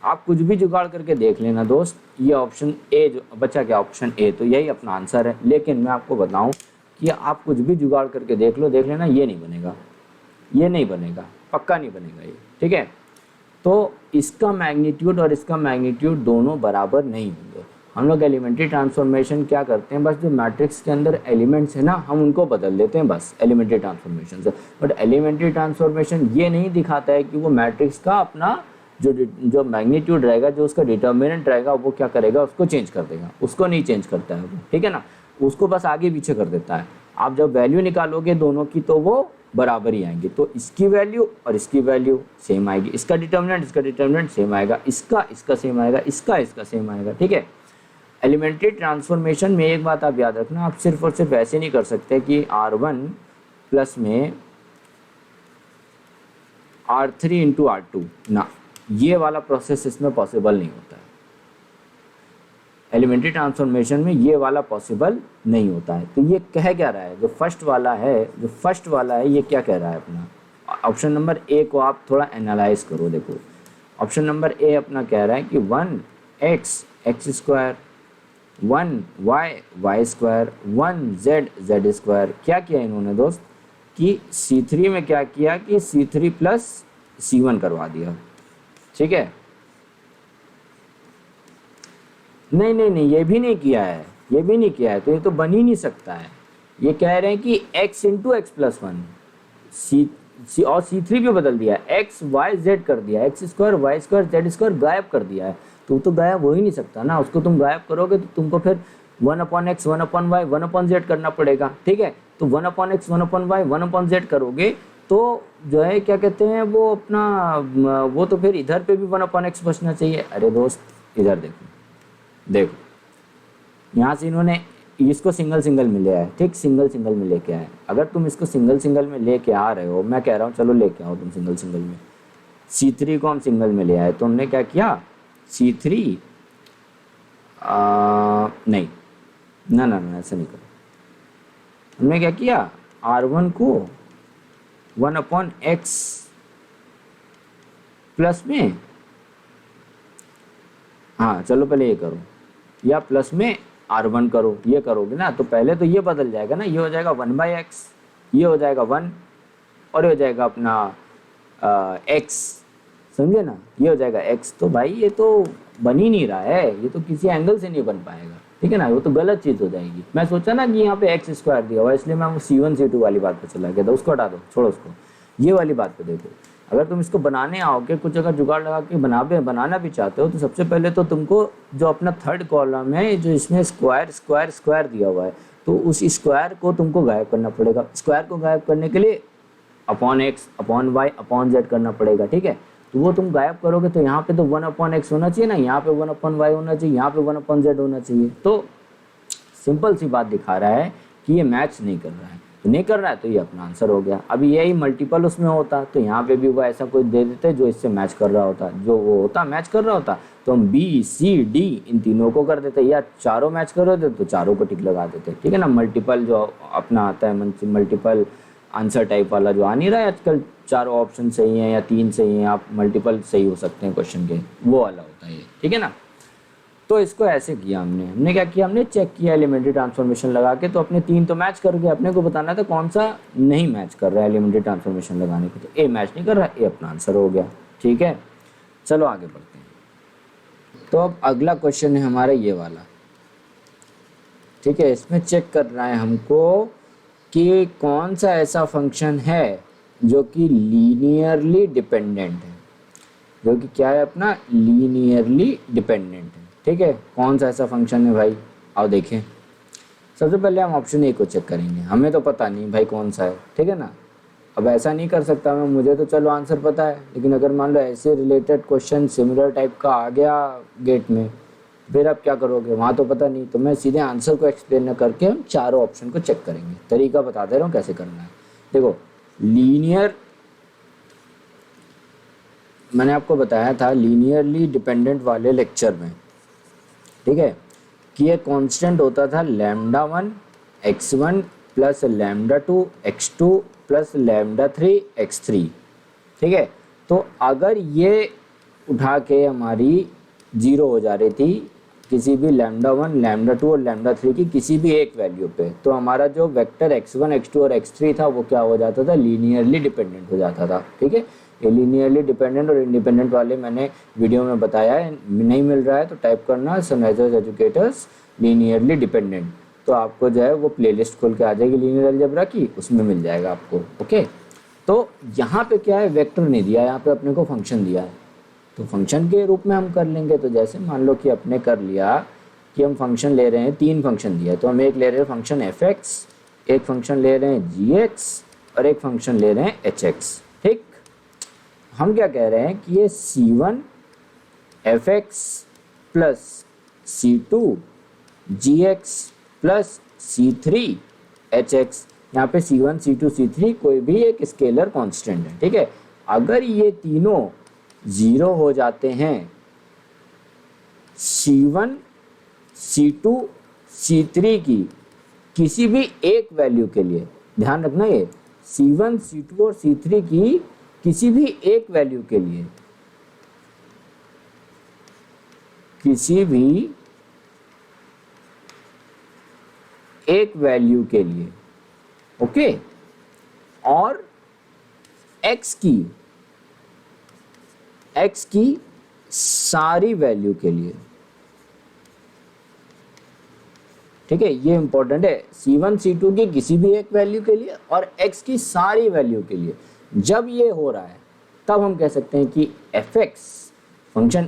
आप कुछ भी जुगाड़ करके देख लेना दोस्त, ये ऑप्शन ए जो बचा क्या, ऑप्शन ए, तो यही अपना आंसर है। लेकिन मैं आपको बताऊं कि आप कुछ भी जुगाड़ करके देख लेना, ये नहीं बनेगा, पक्का नहीं बनेगा ये, ठीक है। तो इसका मैग्नीट्यूड और इसका मैग्नीट्यूड दोनों बराबर नहीं होंगे। हम लोग एलिमेंट्री ट्रांसफॉर्मेशन क्या करते हैं, बस जो मैट्रिक्स के अंदर एलिमेंट्स है ना, हम उनको बदल देते हैं बस एलिमेंट्री ट्रांसफॉर्मेशन से। बट एलिमेंट्री ट्रांसफॉर्मेशन ये नहीं दिखाता है कि वो मैट्रिक्स का अपना जो मैग्नीट्यूड रहेगा, जो उसका डिटर्मिनेंट रहेगा, वो क्या करेगा, उसको चेंज कर देगा, उसको नहीं चेंज करता है वो, ठीक है ना, उसको बस आगे पीछे कर देता है। आप जब वैल्यू निकालोगे दोनों की तो वो बराबर ही आएंगे, तो इसकी वैल्यू और इसकी वैल्यू सेम आएगी, इसका डिटर्मिनेंट सेम आएगा, इसका सेम आएगा, इसका सेम आएगा, ठीक है। एलिमेंट्री ट्रांसफॉर्मेशन में एक बात आप याद रखना, आप सिर्फ और सिर्फ ऐसे नहीं कर सकते कि R1 प्लस में R3 इंटू R2 ना, ये वाला प्रोसेस इसमें पॉसिबल नहीं होता है। एलिमेंट्री ट्रांसफॉर्मेशन में ये वाला पॉसिबल नहीं होता है। तो ये कह क्या रहा है, जो फर्स्ट वाला है ये क्या कह रहा है अपना, ऑप्शन नंबर ए को आप थोड़ा एनालाइज करो। देखो ऑप्शन नंबर ए अपना कह रहा है कि 1x x square, 1y square, 1z square. क्या किया इन्होंने दोस्त कि C3 में क्या किया कि C3 प्लस C1 करवा दिया, ठीक है। नहीं, ये भी नहीं किया है, तो ये तो बन ही नहीं सकता है। ये कह रहे हैं कि x इंटू एक्स प्लस 1 और C3 पे बदल दिया, x y z कर दिया, x square y square z square गायब कर दिया है, तो गायब हो ही नहीं सकता ना। उसको तुम गायब करोगे तो तुमको फिर 1/x 1/y 1/z करना पड़ेगा, ठीक है। तो 1/x 1/y 1/z करोगे तो जो है क्या कहते हैं वो अपना वो तो फिर इधर पे भी 1/x बचना चाहिए। अरे दोस्त इधर देखो यहाँ से इन्होंने इसको सिंगल में ले आए, ठीक, सिंगल में लेके आए। अगर तुम इसको सिंगल में लेके आ रहे हो, मैं कह रहा हूँ चलो लेके आओ तुम सिंगल में, C3 को हम सिंगल में ले आए, तो हमने क्या किया C3 नहीं ना ऐसा नहीं करो। हमने क्या किया R1 को 1/x प्लस में, हाँ चलो पहले ये करो, या प्लस में R1 करो, ये करोगे ना तो पहले तो ये बदल जाएगा ना, ये हो जाएगा 1/x, ये हो जाएगा 1 और ये हो जाएगा अपना x, समझे ना, ये हो जाएगा x। तो भाई ये तो बन ही नहीं रहा है, ये तो किसी एंगल से नहीं बन पाएगा, ठीक है ना, वो तो गलत चीज़ हो जाएगी। मैं सोचा ना कि यहाँ पे x स्क्वायर दिया हुआ, इसलिए मैं C1 C2 वाली बात पे चला गया था, उसको हटा दो, छोड़ो उसको, ये वाली बात पे देखो। अगर तुम इसको बनाने आओगे, कुछ अगर जुगाड़ लगा के बनाना भी चाहते हो, तो सबसे पहले तो तुमको जो अपना थर्ड कॉलम है, जो इसमें स्क्वायर दिया हुआ है, तो उस स्क्वायर को तुमको गायब करना पड़ेगा। स्क्वायर को गायब करने के लिए x अपॉन z करना पड़ेगा, ठीक है। तो वो तुम गायब करोगे तो यहाँ पे तो 1/x होना चाहिए ना, यहाँ पे 1/y होना चाहिए, यहाँ पे 1/z होना चाहिए। तो सिंपल सी बात दिखा रहा है कि ये मैच नहीं कर रहा है, तो नहीं कर रहा है तो ये अपना आंसर हो गया। अभी यही मल्टीपल उसमें होता तो यहाँ पे भी वो ऐसा कोई दे देते जो इससे मैच कर रहा होता, जो वो होता मैच कर रहा होता, तो हम B C D इन तीनों को कर देते, या चारों मैच कर रहे थे तो चारों को टिक लगा देते, ठीक है ना। मल्टीपल जो अपना आता है, मल्टीपल आंसर टाइप वाला जो आ नहीं रहा है आजकल, चारों ऑप्शन सही हैं या 3 सही हैं, आप मल्टीपल सही हो सकते हैं क्वेश्चन के, वो वाला होता है ये, ठीक है ना। तो इसको ऐसे किया हमने क्या किया, हमने चेक किया एलिमेंट्री ट्रांसफॉर्मेशन लगा के, तो अपने 3 तो मैच कर गए, अपने को बताना था कौन सा नहीं मैच कर रहा है एलिमेंट्री ट्रांसफॉर्मेशन लगाने के, तो ए मैच नहीं कर रहा, ए अपना आंसर हो गया, ठीक है। चलो आगे बढ़ते हैं। तो अब अगला क्वेश्चन है हमारा ये वाला, ठीक है। इसमें चेक करना है हमको कि कौन सा ऐसा फंक्शन है जो कि लीनियरली डिपेंडेंट है, जो कि क्या है अपना लीनियरली डिपेंडेंट है, ठीक है। कौन सा ऐसा फंक्शन है भाई, आओ देखें। सबसे पहले हम ऑप्शन ए को चेक करेंगे, हमें तो पता नहीं भाई कौन सा है, ठीक है ना। अब ऐसा नहीं कर सकता मैं, मुझे तो चलो आंसर पता है, लेकिन अगर मान लो ऐसे रिलेटेड क्वेश्चन सिमिलर टाइप का आ गया गेट में, फिर आप क्या करोगे, वहाँ तो पता नहीं। तो मैं सीधे आंसर को एक्सप्लेन करके हम चारों ऑप्शन को चेक करेंगे। तरीका बता दे रहा हूँ कैसे करना है। देखो लीनियर मैंने आपको बताया था लीनियरली डिपेंडेंट वाले लेक्चर में, ठीक है, कि ये कांस्टेंट होता था λ1 x1 plus λ2 x2 plus λ3 x3, ठीक है। तो अगर ये उठा के हमारी जीरो हो जा रही थी किसी भी λ1 λ2 और λ3 की किसी भी एक वैल्यू पे, तो हमारा जो वेक्टर x1 x2 और x3 था वो क्या हो जाता था, लीनियरली डिपेंडेंट हो जाता था, ठीक है। ये लीनियरली डिपेंडेंट और इंडिपेंडेंट वाले मैंने वीडियो में बताया है, नहीं मिल रहा है तो टाइप करना सनराइजर्स एजुकेटर्स लीनियरली डिपेंडेंट, तो आपको जो है वो प्लेलिस्ट खोल के आ जाएगी लीनियर अलजेब्रा की, उसमें मिल जाएगा आपको, ओके। तो यहाँ पे क्या है, वेक्टर नहीं दिया, यहाँ पे अपने को फंक्शन दिया है, तो फंक्शन के रूप में हम कर लेंगे। तो जैसे मान लो कि अपने कर लिया कि हम फंक्शन ले रहे हैं, 3 फंक्शन दिया, तो हम एक ले रहे हैं फंक्शन f(x), एक फंक्शन ले रहे हैं g(x) और एक फंक्शन ले रहे हैं h(x), ठीक। हम क्या कह रहे हैं कि ये c1 f(x) plus c2 g(x) plus c3 h(x), यहाँ पे c1 c2 c3 कोई भी एक स्केलर कांस्टेंट है, ठीक है। अगर ये तीनों 0 हो जाते हैं, c1 c2 c3 की किसी भी एक वैल्यू के लिए, ध्यान रखना ये c1 c2 और c3 की किसी भी एक वैल्यू के लिए, किसी भी एक वैल्यू के लिए, ओके, और x की सारी वैल्यू के लिए, ठीक है, ये इंपॉर्टेंट है, c1 c2 की किसी भी एक वैल्यू के लिए और x की सारी वैल्यू के लिए। जब ये हो रहा है तब हम कह सकते हैं कि function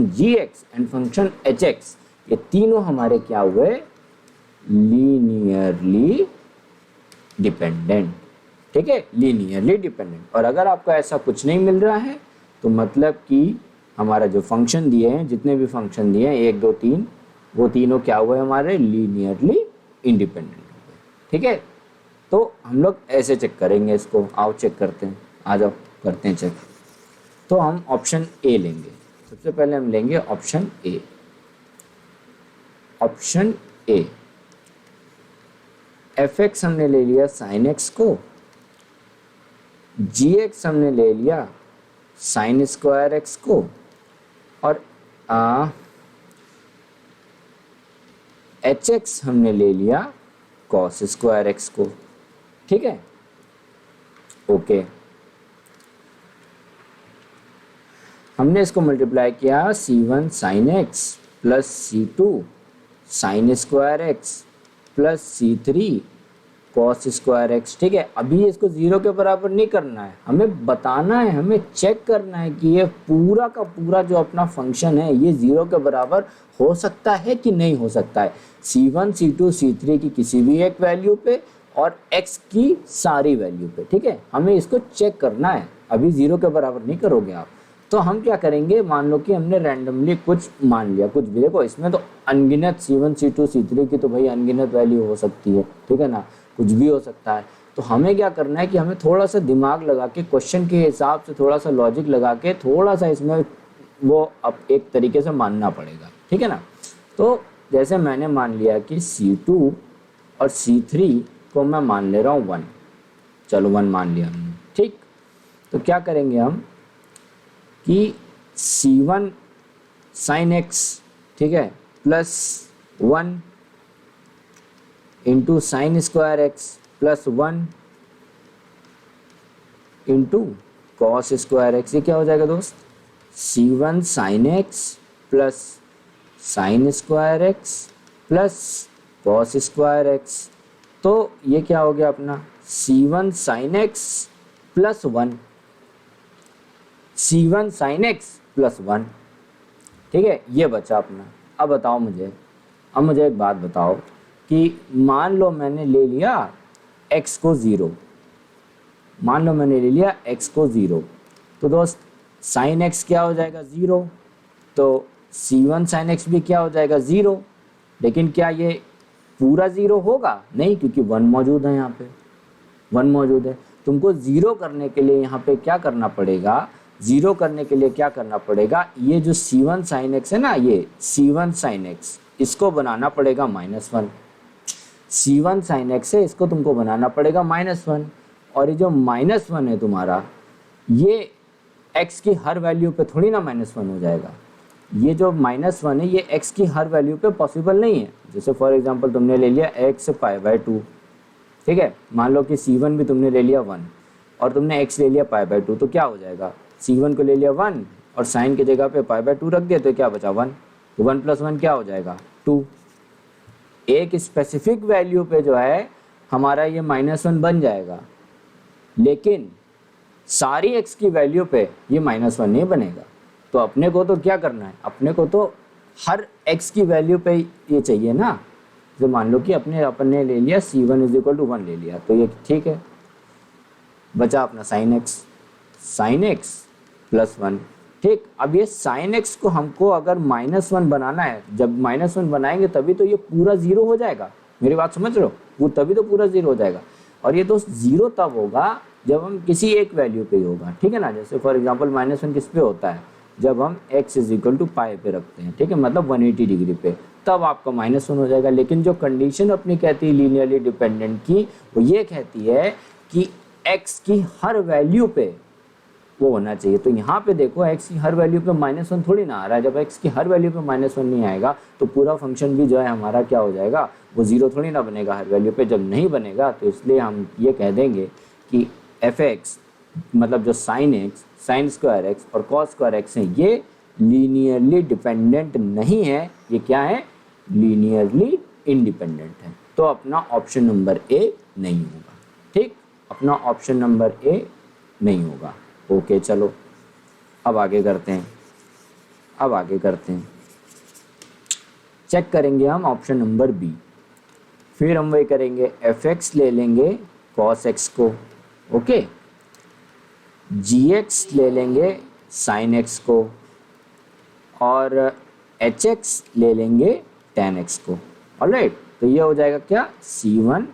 gx and function hx ये तीनों हमारे क्या हुए, लीनियरली डिपेंडेंट, ठीक है, लीनियरली डिपेंडेंट। और अगर आपको ऐसा कुछ नहीं मिल रहा है तो मतलब कि हमारा जो फंक्शन दिए हैं, जितने भी फंक्शन दिए हैं 1 2 3, वो तीनों क्या हुए हमारे, लीनियरली इंडिपेंडेंट हो गए, ठीक है। तो हम लोग ऐसे चेक करेंगे इसको, आओ चेक करते हैं, आ जाओ करते हैं चेक। तो हम ऑप्शन ए लेंगे, सबसे पहले हम लेंगे option A. Option A, f(x) हमने ले लिया sin x को, gx हमने ले लिया sin स्क्वायर x को, और hx हमने ले लिया cos स्क्वायर x को, ठीक है, ओके। हमने इसको मल्टीप्लाई किया c1 sin x plus c2 sin square x plus c3 cos square x, ठीक है। अभी इसको 0 के बराबर नहीं करना है, हमें बताना है, हमें चेक करना है कि ये पूरा का पूरा जो अपना फंक्शन है ये 0 के बराबर हो सकता है कि नहीं हो सकता है, c1 c2 c3 की किसी भी एक वैल्यू पे और x की सारी वैल्यू पे, ठीक है। हमें इसको चेक करना है, अभी 0 के बराबर नहीं करोगे आप। तो हम क्या करेंगे, मान लो कि हमने रैंडमली कुछ मान लिया, कुछ भी, देखो इसमें तो अनगिनत c1 c2 c3 की तो भाई अनगिनत वैल्यू हो सकती है, ठीक है ना, कुछ भी हो सकता है। तो हमें क्या करना है कि हमें थोड़ा सा दिमाग लगा के, क्वेश्चन के हिसाब से थोड़ा सा लॉजिक लगा के, थोड़ा सा इसमें वो अब एक तरीके से मानना पड़ेगा, ठीक है ना। तो जैसे मैंने मान लिया कि c2 और c3 को मैं मान ले रहा हूँ 1, चलो 1 मान लिया हमने, ठीक। तो क्या करेंगे हम कि c1 sin x, ठीक है, plus 1 into sine square x plus 1 into cos square x, ये क्या हो जाएगा दोस्त, c1 sin x plus sine square x plus cos square x। तो ये क्या हो गया अपना c1 sin x plus 1, c1 sin x plus 1, ठीक है, ये बचा अपना। अब बताओ मुझे, अब मुझे एक बात बताओ कि मान लो मैंने ले लिया x को 0, मान लो मैंने ले लिया x को 0, तो दोस्त sin x क्या हो जाएगा 0, तो c1 sin x भी क्या हो जाएगा 0। लेकिन क्या ये पूरा 0 होगा, नहीं, क्योंकि 1 मौजूद है, यहाँ पे 1 मौजूद है। तुमको 0 करने के लिए यहाँ पे क्या करना पड़ेगा, ज़ीरो करने के लिए क्या करना पड़ेगा, ये जो C1 sin x है ना, ये C1 sin x इसको बनाना पड़ेगा -1। C1 sin x है, इसको तुमको बनाना पड़ेगा -1। और ये जो -1 है तुम्हारा, ये x की हर वैल्यू पे थोड़ी ना -1 हो जाएगा। ये जो -1 है ये x की हर वैल्यू पे पॉसिबल नहीं है। जैसे फॉर एग्जांपल तुमने ले लिया x π/2, ठीक है। मान लो कि C1 भी तुमने ले लिया 1 और तुमने x ले लिया π/2, तो क्या हो जाएगा, C1 को ले लिया 1 और साइन की जगह पे π/2 रख दिया तो क्या बचा 1। तो 1 + 1 क्या हो जाएगा 2। एक स्पेसिफिक वैल्यू पे जो है हमारा ये -1 बन जाएगा, लेकिन सारी x की वैल्यू पे ये -1 नहीं बनेगा। तो अपने को तो क्या करना है, अपने को तो हर x की वैल्यू पे ये चाहिए ना। जो मान लो कि अपने ले लिया C1 = 1 ले लिया, तो ये ठीक है। बचा अपना sin x + 1, ठीक। अब ये sin x को हमको अगर -1 बनाना है, जब -1 बनाएंगे तभी तो ये पूरा 0 हो जाएगा। मेरी बात समझ रहे हो, वो तभी तो पूरा 0 हो जाएगा। और ये दोस्त 0 तब होगा जब हम किसी एक वैल्यू पे ही होगा, ठीक है ना। जैसे फॉर एग्जांपल -1 किस पे होता है, जब हम x = पाई पे रखते हैं, ठीक है, मतलब 180 डिग्री पे, तब आपका -1 हो जाएगा। लेकिन जो कंडीशन अपनी कहती है लीनियरली डिपेंडेंट की, वो ये कहती है कि x की हर वैल्यू पे वो होना चाहिए। तो यहाँ पे देखो x की हर वैल्यू पे -1 थोड़ी ना आ रहा है। जब x की हर वैल्यू पे -1 नहीं आएगा तो पूरा फंक्शन भी जो है हमारा क्या हो जाएगा, वो 0 थोड़ी ना बनेगा हर वैल्यू पे। जब नहीं बनेगा तो इसलिए हम ये कह देंगे कि f(x) मतलब जो sin x, sin² x और cos² x हैं, ये लीनियरली डिपेंडेंट नहीं है। ये क्या है, लीनियरली इंडिपेंडेंट है। तो अपना ऑप्शन नंबर ए नहीं होगा, ठीक। अपना ऑप्शन नंबर ए नहीं होगा। ओके चलो अब आगे करते हैं। चेक करेंगे हम ऑप्शन नंबर बी। फिर हम वही करेंगे, f(x) ले लेंगे cos x को, ओके, gx ले लेंगे sin x को, और hx ले लेंगे tan x को। ऑलराइट, तो ये हो जाएगा क्या, C1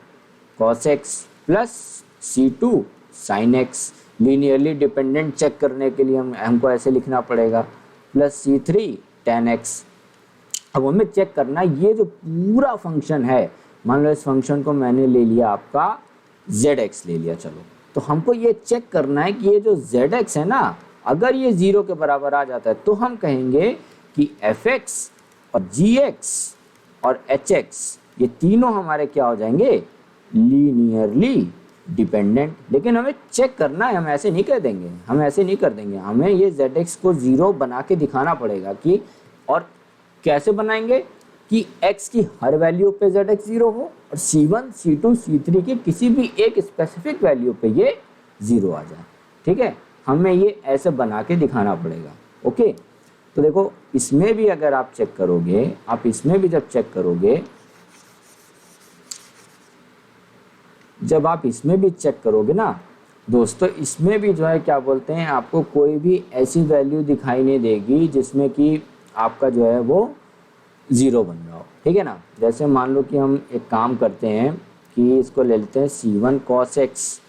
cos x plus C2 sin x। Linearly dependent check करने के लिए हमको ऐसे लिखना पड़ेगा, प्लस C3 tan x। अब हमें चेक करना ये जो पूरा फंक्शन है, मान लो इस फंक्शन को मैंने ले लिया आपका zx ले लिया, चलो, तो हमको ये चेक करना है कि ये जो zx है ना, अगर ये 0 के बराबर आ जाता है तो हम कहेंगे कि fx और gx और hx ये तीनों हमारे क्या हो जाएंगे, लीनियरली डिपेंडेंट। लेकिन हमें चेक करना है, हम ऐसे नहीं कर देंगे, हमें ये zx को 0 बना के दिखाना पड़ेगा कि, और कैसे बनाएंगे कि x की हर वैल्यू पे zx 0 हो और C1, C2, C3 की किसी भी एक स्पेसिफिक वैल्यू पे ये 0 आ जाए, ठीक है। हमें ये ऐसे बना के दिखाना पड़ेगा, ओके। तो देखो इसमें भी अगर आप चेक करोगे, जब आप इसमें भी चेक करोगे ना दोस्तों, इसमें भी जो है क्या बोलते हैं, आपको कोई भी ऐसी वैल्यू दिखाई नहीं देगी जिसमें कि आपका जो है वो 0 बन रहा हो, ठीक है ना। जैसे मान लो कि हम एक काम करते हैं कि इसको ले लेते हैं C1 cos x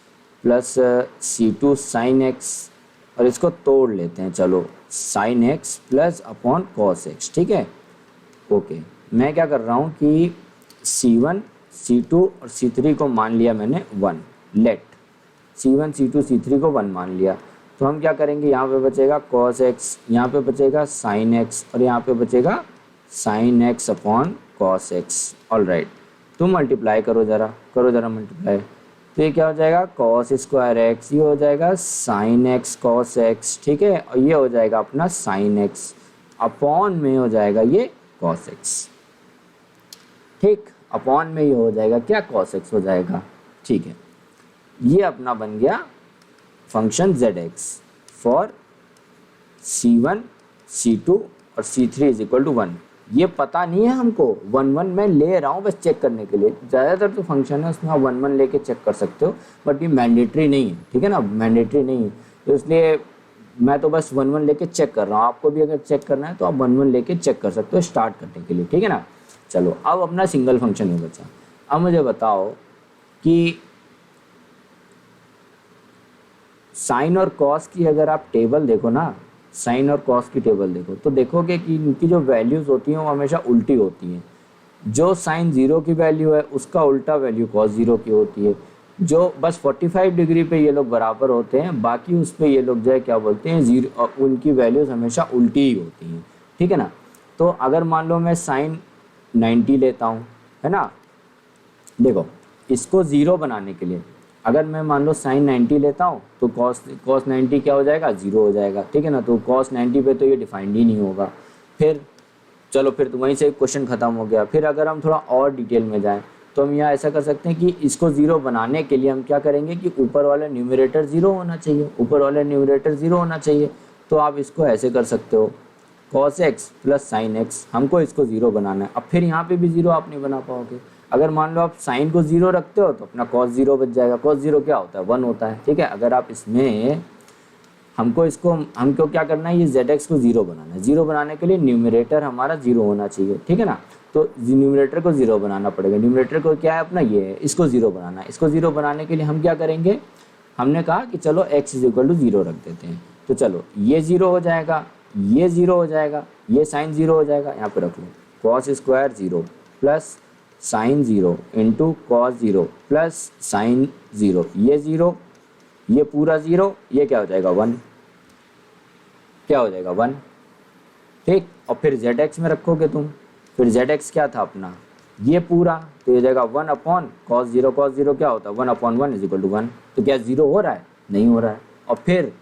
plus C2 sin x, और इसको तोड़ लेते हैं, चलो, sin x plus upon cos x, ठीक है। ओके, मैं क्या कर रहा हूँ कि C1, C2 और C3 को मान लिया मैंने 1, लेट C1, C2, C3 को 1 मान लिया। तो हम क्या करेंगे, यहाँ पे बचेगा cos x, यहाँ पे बचेगा sin x और यहाँ पे बचेगा sin x upon cos x। All right, तो मल्टीप्लाई करो जरा मल्टीप्लाई। तो ये क्या हो जाएगा, cos² x, ये हो जाएगा sin x cos x, ठीक है। और ये हो जाएगा अपना sin x अपॉन में हो जाएगा ये cos x, ठीक। अपॉन में ये हो जाएगा क्या, cos x हो जाएगा, ठीक है। ये अपना बन गया function zx for C1, C2 और C3 = 1। ये पता नहीं है हमको, 1 1 मैं ले रहा हूँ बस चेक करने के लिए। ज़्यादातर तो फंक्शन है उसमें आप 1 1 लेके चेक कर सकते हो, बट ये मैंडेटरी नहीं है, ठीक है ना, मैंडेटरी नहीं है। तो इसलिए मैं तो बस 1 1 लेके चेक कर रहा हूँ। आपको भी अगर चेक करना है तो आप 1 1 लेके चेक कर सकते हो स्टार्ट करने के लिए, ठीक है ना। चलो अब अपना सिंगल फंक्शन में बचा। अब मुझे बताओ कि साइन और कॉस की अगर आप टेबल देखो ना, साइन और कॉस की टेबल देखो तो देखोगे कि इनकी जो वैल्यूज़ होती हैं वो हमेशा उल्टी होती हैं। जो साइन ज़ीरो की वैल्यू है उसका उल्टा वैल्यू कॉस ज़ीरो की होती है। जो बस 45 डिग्री पे ये लोग बराबर होते हैं, बाकी उस पे ये लोग जो है क्या बोलते हैं, जीरो, उनकी वैल्यूज़ हमेशा उल्टी ही होती हैं, ठीक है ना। तो अगर मान लो मैं साइन 90 लेता हूँ, है ना, देखो इसको ज़ीरो बनाने के लिए अगर मैं मान लो साइन 90 लेता हूँ तो कॉस 90 क्या हो जाएगा, ज़ीरो हो जाएगा, ठीक है ना। तो कॉस 90 पे तो ये डिफाइंड ही नहीं होगा। फिर चलो फिर तो वहीं से क्वेश्चन ख़त्म हो गया। फिर अगर हम थोड़ा और डिटेल में जाएं तो हम यहाँ ऐसा कर सकते हैं कि इसको ज़ीरो बनाने के लिए हम क्या करेंगे कि ऊपर वाला न्यूमरेटर ज़ीरो होना चाहिए, ऊपर वाला न्यूमरेटर ज़ीरो होना चाहिए। तो आप इसको ऐसे कर सकते हो, cos x plus sine x, हमको इसको ज़ीरो बनाना है। अब फिर यहाँ पे भी ज़ीरो आप नहीं बना पाओगे। अगर मान लो आप साइन को ज़ीरो रखते हो तो अपना कॉस ज़ीरो बच जाएगा। कॉस ज़ीरो क्या होता है, 1 होता है, ठीक है। अगर आप इसमें हमको क्या करना है, ये जेड एक्स को ज़ीरो बनाना है। ज़ीरो बनाने के लिए न्यूमरेटर हमारा ज़ीरो होना चाहिए, ठीक है ना। तो न्यूमरेटर को ज़ीरो बनाना पड़ेगा। न्यूमरेटर को क्या है अपना, ये है, इसको ज़ीरो बनाना है। इसको ज़ीरो बनाने के लिए हम क्या करेंगे, हमने कहा कि चलो x is equal to zero रख देते हैं। तो चलो ये ज़ीरो हो जाएगा, ये ज़ीरो हो जाएगा, ये साइन ज़ीरो हो जाएगा, यहाँ पे रख लो cos square zero plus sine zero into cos zero plus sine zero, ये ज़ीरो, ये पूरा ज़ीरो, ये क्या हो जाएगा 1, क्या हो जाएगा 1, ठीक। और फिर जेड एक्स में रखोगे तुम, फिर जेड एक्स क्या था अपना, ये पूरा, तो ये जाएगा 1 अपॉन कॉस ज़ीरो क्या होता है 1 अपॉन 1 इज इक्वल टू 1। तो क्या ज़ीरो हो रहा है, नहीं हो रहा है। और फिर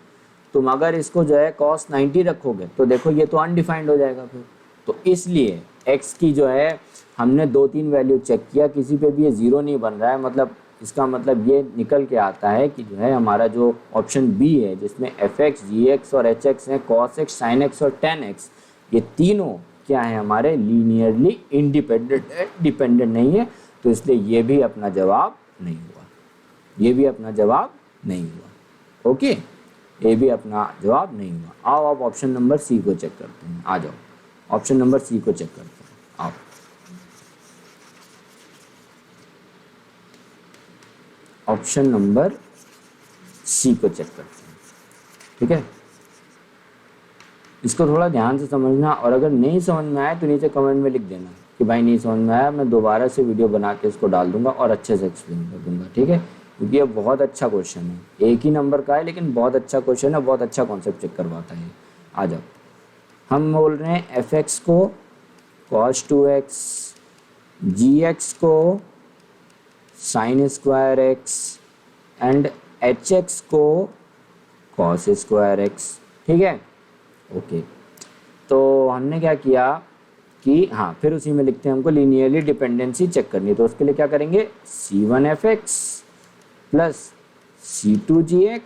तुम अगर इसको जो है कॉस 90 रखोगे तो देखो ये तो अनडिफाइंड हो जाएगा फिर। तो इसलिए एक्स की जो है हमने 2-3 वैल्यू चेक किया, किसी पे भी ये ज़ीरो नहीं बन रहा है। मतलब इसका मतलब ये निकल के आता है कि जो है हमारा जो ऑप्शन बी है जिसमें एफ एक्स, जी एक्स और एच एक्स है, कॉस एक्स, साइन एक्स और टेन एक्स, ये तीनों क्या है हमारे लीनियरली इंडिपेंडेंट है, डिपेंडेंट नहीं है। तो इसलिए ये भी अपना जवाब नहीं हुआ, ये भी अपना जवाब नहीं हुआ, ओके, ये भी अपना जवाब नहीं हुआ। आओ आप ऑप्शन नंबर सी को चेक करते हैं, आ जाओ ऑप्शन नंबर सी को चेक करते हैं, आओ। ऑप्शन नंबर सी को चेक करते हैं, ठीक है। इसको थोड़ा ध्यान से समझना, और अगर नहीं समझ में आए तो नीचे कमेंट में लिख देना कि भाई नहीं समझ में आया, मैं दोबारा से वीडियो बना के इसको डाल दूंगा और अच्छे से एक्सप्लेन कर दूंगा, ठीक है। क्योंकि ये बहुत अच्छा क्वेश्चन है, एक ही नंबर का है लेकिन बहुत अच्छा क्वेश्चन है, बहुत अच्छा कॉन्सेप्ट चेक करवाता है। आ जाओ, हम बोल रहे हैं एफ एक्स को कॉस 2x, जी एक्स को sine square x and H x को कॉस स्क्वायर एक्स, ठीक है, ओके। तो हमने क्या किया कि हाँ, फिर उसी में लिखते हैं हमको लीनियरली डिपेंडेंसी चेक करनी है। तो उसके लिए क्या करेंगे, c1f(x) plus c2g(x)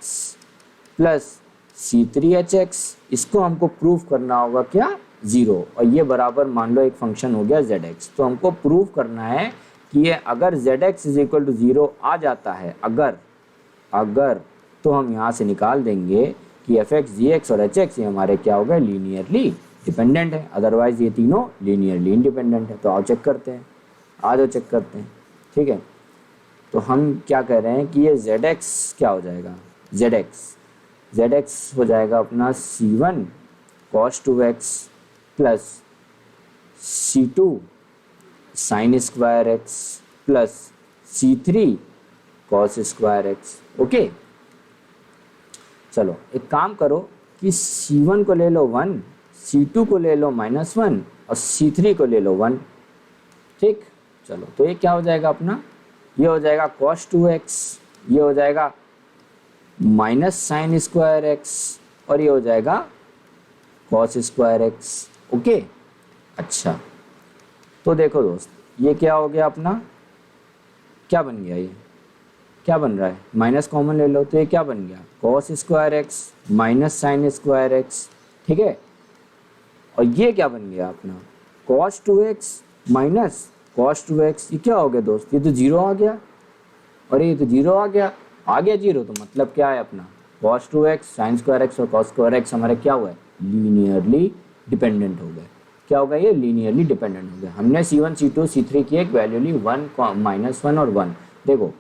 plus c3h(x), इसको हमको प्रूव करना होगा क्या, ज़ीरो। और ये बराबर मान लो एक फंक्शन हो गया zx। तो हमको प्रूव करना है कि ये अगर zx is equal to zero आ जाता है, अगर तो हम यहाँ से निकाल देंगे कि एफ एक्स, जी एक्स और एच एक्स ये हमारे क्या हो गए, लीनियरली डिपेंडेंट है। अदरवाइज ये तीनों लीनियरली इंडिपेंडेंट है। तो आओ चेक करते हैं, आ जाओ चेक करते हैं, ठीक है। तो हम क्या कह रहे हैं कि ये जेड एक्स क्या हो जाएगा, जेड एक्स हो जाएगा अपना c1 cos 2x plus c2 sine square x plus c3 cos square x, okay. चलो एक काम करो कि c1 को ले लो 1, c2 को ले लो -1 और c3 को ले लो 1, ठीक। चलो तो ये क्या हो जाएगा अपना, ये हो जाएगा cos 2x, ये हो जाएगा माइनस साइन स्क्वायर एक्स और ये हो जाएगा cos स्क्वायर एक्स, ओके। अच्छा तो देखो दोस्त, ये क्या हो गया अपना, क्या बन गया, ये क्या बन रहा है, माइनस कॉमन ले लो तो ये क्या बन गया, cos square x minus sine square x, ठीक है। और ये क्या बन गया अपना cos 2x minus cos 2x, ये क्या हो गया दोस्त, ये तो जीरो आ गया। और ये तो जीरो आ गया जीरो, तो मतलब क्या है अपना cos 2x sine square x और cos स्क्वायर एक्स हमारे क्या हुआ है, लीनियरली डिपेंडेंट हो गए। क्या होगा, ये लीनियरली डिपेंडेंट हो गया। हमने c1 c2 c3 की एक वैल्यू ली 1 -1 और 1। देखो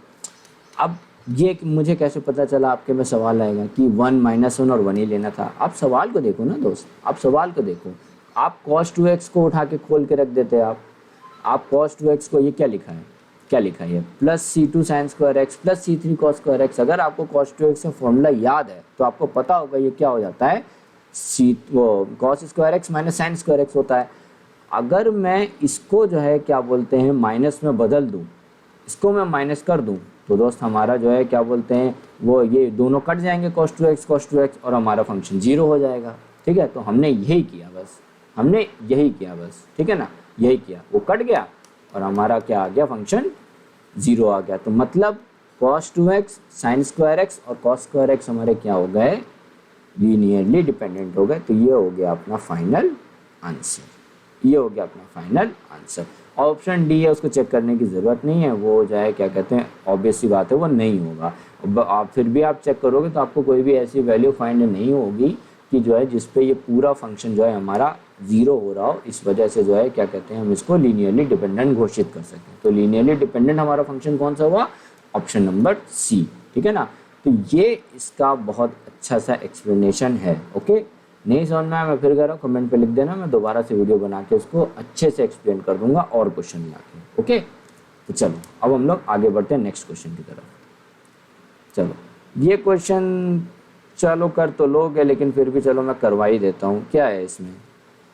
अब ये मुझे कैसे पता चला आपके में सवाल आएगा कि 1 -1 और 1 ही लेना था। आप सवाल को देखो ना दोस्त, आप सवाल को देखो। आप cos 2x को उठा के खोल के रख देते हैं आप cos 2x को, ये क्या लिखा है, क्या लिखा है, plus C2 sin square x plus C3 cos square x. अगर आपको cos 2x का फॉर्मूला याद है तो आपको पता होगा ये क्या हो जाता है, cos square x minus sine square x होता है। अगर मैं इसको जो है क्या बोलते हैं माइनस में बदल दूँ, इसको मैं माइनस कर दूँ, तो दोस्त हमारा जो है क्या बोलते हैं वो ये दोनों कट जाएंगे cos 2x और हमारा फंक्शन 0 हो जाएगा। ठीक है, तो हमने यही किया बस, हमने यही किया बस, ठीक है ना, यही किया, वो कट गया और हमारा क्या आ गया, फंक्शन 0 आ गया। तो मतलब cos 2x sin square x और cos स्क्वायर एक्स हमारे क्या हो गए, लीनियरली डिपेंडेंट हो गए। तो ये हो गया अपना फाइनल आंसर, ये हो गया अपना फाइनल आंसर। ऑप्शन डी है उसको चेक करने की ज़रूरत नहीं है, वो जो है क्या कहते हैं ऑब्वियस सी बात है वो नहीं होगा। आप फिर भी आप चेक करोगे तो आपको कोई भी ऐसी वैल्यू फाइंड नहीं होगी कि जो है जिस पे ये पूरा फंक्शन जो है हमारा 0 हो रहा हो, इस वजह से जो है क्या कहते हैं हम इसको लीनियरली डिपेंडेंट घोषित कर सकें। तो लीनियरली डिपेंडेंट हमारा फंक्शन कौन सा हुआ, ऑप्शन नंबर सी, ठीक है ना। तो ये इसका बहुत अच्छा सा एक्सप्लेनेशन है। ओके, नहीं समझ में आया मैं फिर कह रहा हूँ कमेंट पे लिख देना, मैं दोबारा से वीडियो बना के उसको अच्छे से एक्सप्लेन कर दूंगा और क्वेश्चन ला के। ओके, तो चलो अब हम लोग आगे बढ़ते हैं नेक्स्ट क्वेश्चन की तरफ। चलो ये क्वेश्चन चलो कर तो लोगे, लेकिन फिर भी चलो मैं करवा ही देता हूँ। क्या है इसमें,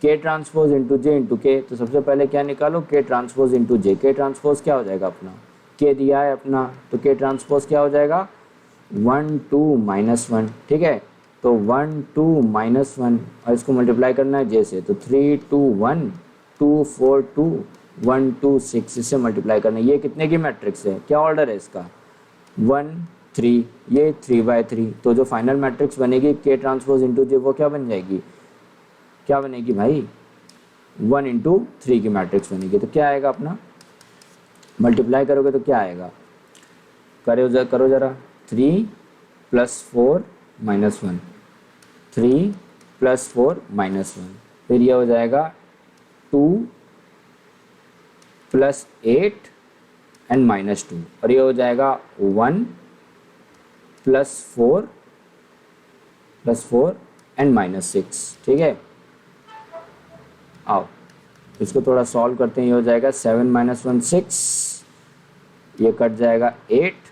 के ट्रांसपोज इंटू जे इंटू के। तो सबसे पहले क्या निकालो, के ट्रांसपोज इंटू जे। के ट्रांसपोज क्या हो जाएगा अपना, के दिया है अपना, तो के ट्रांसपोज क्या हो जाएगा 1 2 -1, ठीक है। तो 1 2 -1 और इसको मल्टीप्लाई करना है जे से, तो 3 2 1 2 4 2 1 2 6, इससे मल्टीप्लाई करना है। ये कितने की मैट्रिक्स है, क्या ऑर्डर है इसका 1 3, ये 3/3। तो जो फाइनल मैट्रिक्स बनेगी के ट्रांसपोज इंटू जे वो क्या बन जाएगी, क्या बनेगी भाई 1 × 3 की मैट्रिक्स बनेगी। तो क्या आएगा अपना, मल्टीप्लाई करोगे तो क्या आएगा, करो जरा 3 + 4 -1, 3 + 4 -1, फिर ये हो जाएगा 2 + 8 एंड -2, और ये हो जाएगा 1 + 4 एंड -6, ठीक है। आओ इसको थोड़ा सॉल्व करते हैं, ये हो जाएगा 7 - 1 6, ये कट जाएगा 8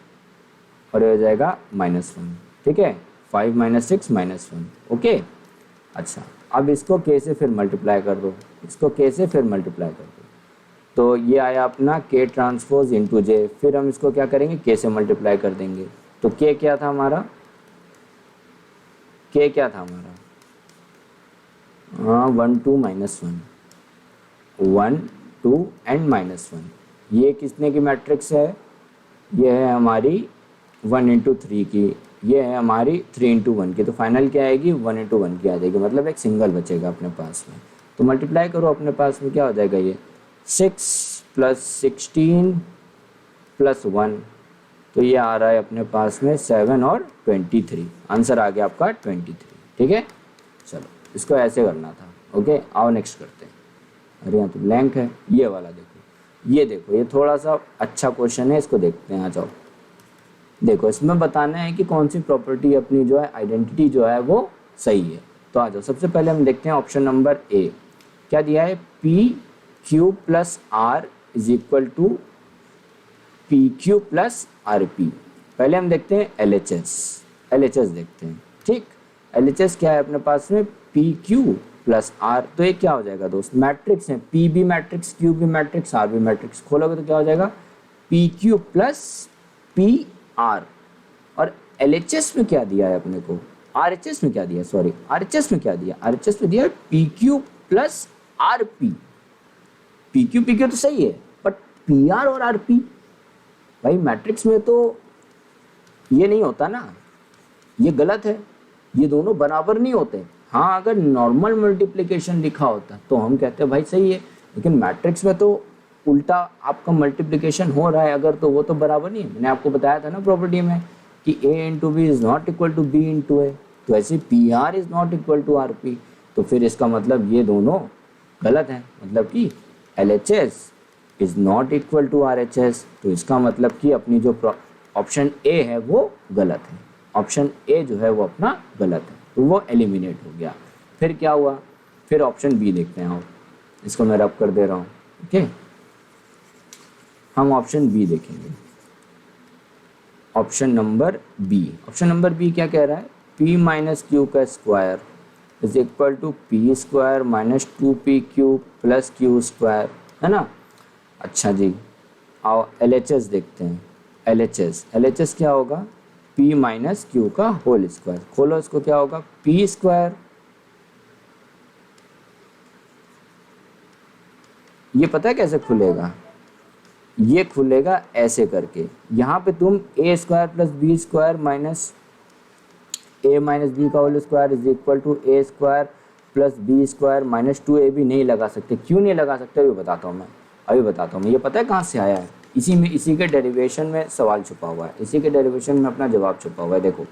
और ये हो जाएगा -1, ठीक है। 5 - 6 -1, ओके। अच्छा अब इसको के से फिर मल्टीप्लाई कर दो, इसको के से फिर मल्टीप्लाई कर दो, तो ये आया अपना के ट्रांसपोज इंटू जे। फिर हम इसको क्या करेंगे, के से मल्टीप्लाई कर देंगे। तो के क्या था हमारा, के क्या था हमारा, हाँ 1 2 -1, 1 2 एंड -1। ये किसने की मैट्रिक्स है, ये है हमारी 1 × 3 की, ये है हमारी 3 × 1 की। तो फाइनल क्या आएगी 1 × 1 की आ जाएगी, मतलब एक सिंगल बचेगा अपने पास में। तो मल्टीप्लाई करो अपने पास में, क्या हो जाएगा ये 6 + 16 + 1, तो ये आ रहा है अपने पास में 7 और 23। आंसर आ गया आपका 23, ठीक है। चलो इसको ऐसे करना था, ओके। आओ नेक्स्ट करते हैं। अरे यहाँ तो ब्लैंक है, ये वाला देखो, ये देखो, ये थोड़ा सा अच्छा क्वेश्चन है, इसको देखते हैं। आ जाओ, देखो इसमें बताना है कि कौन सी प्रॉपर्टी अपनी जो है आइडेंटिटी जो है वो सही है। तो आ जाओ, सबसे पहले हम देखते हैं ऑप्शन नंबर ए, क्या दिया है, PQ + R = PQ + RP। पहले हम देखते हैं LHS देखते हैं, ठीक। LHS क्या है अपने पास में, PQ + R। तो ये क्या हो जाएगा दोस्त, मैट्रिक्स है, P भी मैट्रिक्स, Q भी मैट्रिक्स, R भी मैट्रिक्स। खोलोगे तो क्या हो जाएगा PQ + PR। और LHS में क्या दिया है अपने को, RHS में क्या दिया, सॉरी RHS में क्या दिया, RHS में दिया PQ + RP। PQ तो सही है, बट PR और RP भाई मैट्रिक्स में तो ये नहीं होता ना, ये गलत है, ये दोनों बराबर नहीं होते। हाँ अगर नॉर्मल मल्टीप्लिकेशन लिखा होता तो हम कहते हैं भाई सही है, लेकिन मैट्रिक्स में तो उल्टा आपका मल्टीप्लिकेशन हो रहा है अगर, तो वो तो बराबर नहीं है। मैंने आपको बताया था ना प्रॉपर्टी में कि A × B = B × A, तो ऐसे PR = RP। तो फिर इसका मतलब ये दोनों गलत हैं, मतलब कि LHS = RHS। तो इसका मतलब कि अपनी जो ऑप्शन ए है वो गलत है, ऑप्शन ए जो है वो अपना गलत है, तो वो एलिमिनेट हो गया। फिर क्या हुआ, फिर ऑप्शन बी देखते हैं हम, इसको मैं रब कर दे रहा हूँ। ओके, हम ऑप्शन बी देखेंगे। Option number B, option number B क्या कह रहा है, p माइनस क्यू का square is equal to P square minus 2pq plus Q square, है ना। अच्छा जी, आओ LHS देखते हैं। LHS क्या होगा, p माइनस क्यू का होल स्क्वायर, खोलो इसको, क्या होगा p स्क्वायर, ये पता है कैसे खुलेगा, ये खुलेगा ऐसे करके, यहाँ पे तुम a square plus B square minus a minus B का whole square is equal to a square plus B square minus 2ab नहीं लगा सकते। क्यों नहीं लगा सकते अभी बताता हूँ मैं, अभी बताता हूँ मैं। ये पता है कहाँ से आया है, इसी के डेरिवेशन में सवाल छुपा हुआ है, इसी के डेरिवेशन में अपना जवाब छुपा हुआ है। देखो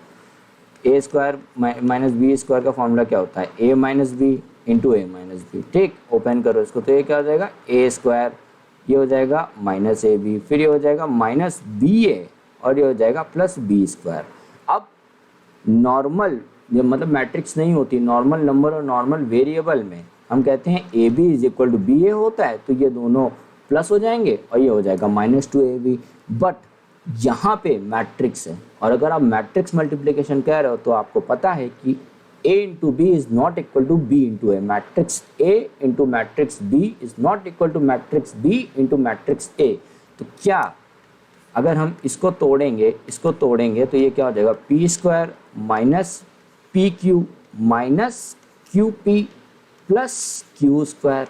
a square minus B square का फॉर्मूला क्या होता है, a minus B into A minus B. ठीक, ओपन करो इसको, तो ये क्या हो जाएगा a स्क्वायर, ये हो जाएगा माइनस ए बी, फिर ये हो जाएगा माइनस बी ए, और ये हो जाएगा प्लस बी स्क्वायर। अब नॉर्मल, ये मतलब मैट्रिक्स नहीं होती, नॉर्मल नंबर और नॉर्मल वेरिएबल में हम कहते हैं A B is equal to B A होता है, तो ये दोनों प्लस हो जाएंगे और ये हो जाएगा माइनस 2ab। बट यहाँ पे मैट्रिक्स है, और अगर आप मैट्रिक्स मल्टीप्लिकेशन कह रहे हो तो आपको पता है कि a into B is not equal to B into A, matrix a into matrix b is not equal to matrix b into matrix a। तो क्या अगर हम इसको तोड़ेंगे तो ये क्या हो जाएगा, p square minus P Q minus Q P plus Q square.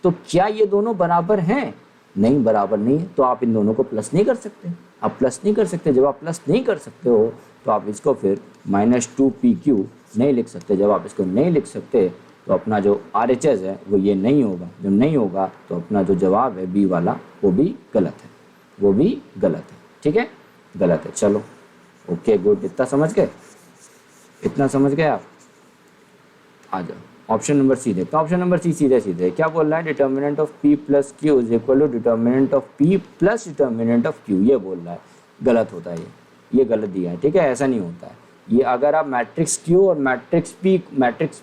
तो क्या ये दोनों बराबर हैं, नहीं बराबर नहीं है, तो आप इन दोनों को प्लस नहीं कर सकते, आप प्लस नहीं कर सकते। जब आप प्लस नहीं कर सकते हो तो आप इसको फिर माइनस 2pq नहीं लिख सकते। जब आप इसको नहीं लिख सकते तो अपना जो RHS है वो ये नहीं होगा, जब नहीं होगा तो अपना जो जवाब है बी वाला वो भी गलत है, वो भी गलत है। ठीक है, गलत है। चलो ओके गुड, इतना समझ गए, इतना समझ गए आप, आ जाओ ऑप्शन नंबर सी देखते हैं। ऑप्शन नंबर सी सीधे क्या बोल रहा है, determinant of p plus Q is equal to determinant of p plus determinant of q, ये बोल रहा है। गलत होता है ये गलत दिया है। ठीक है, ऐसा नहीं होता है ये। अगर आप मैट्रिक्स q और मैट्रिक्स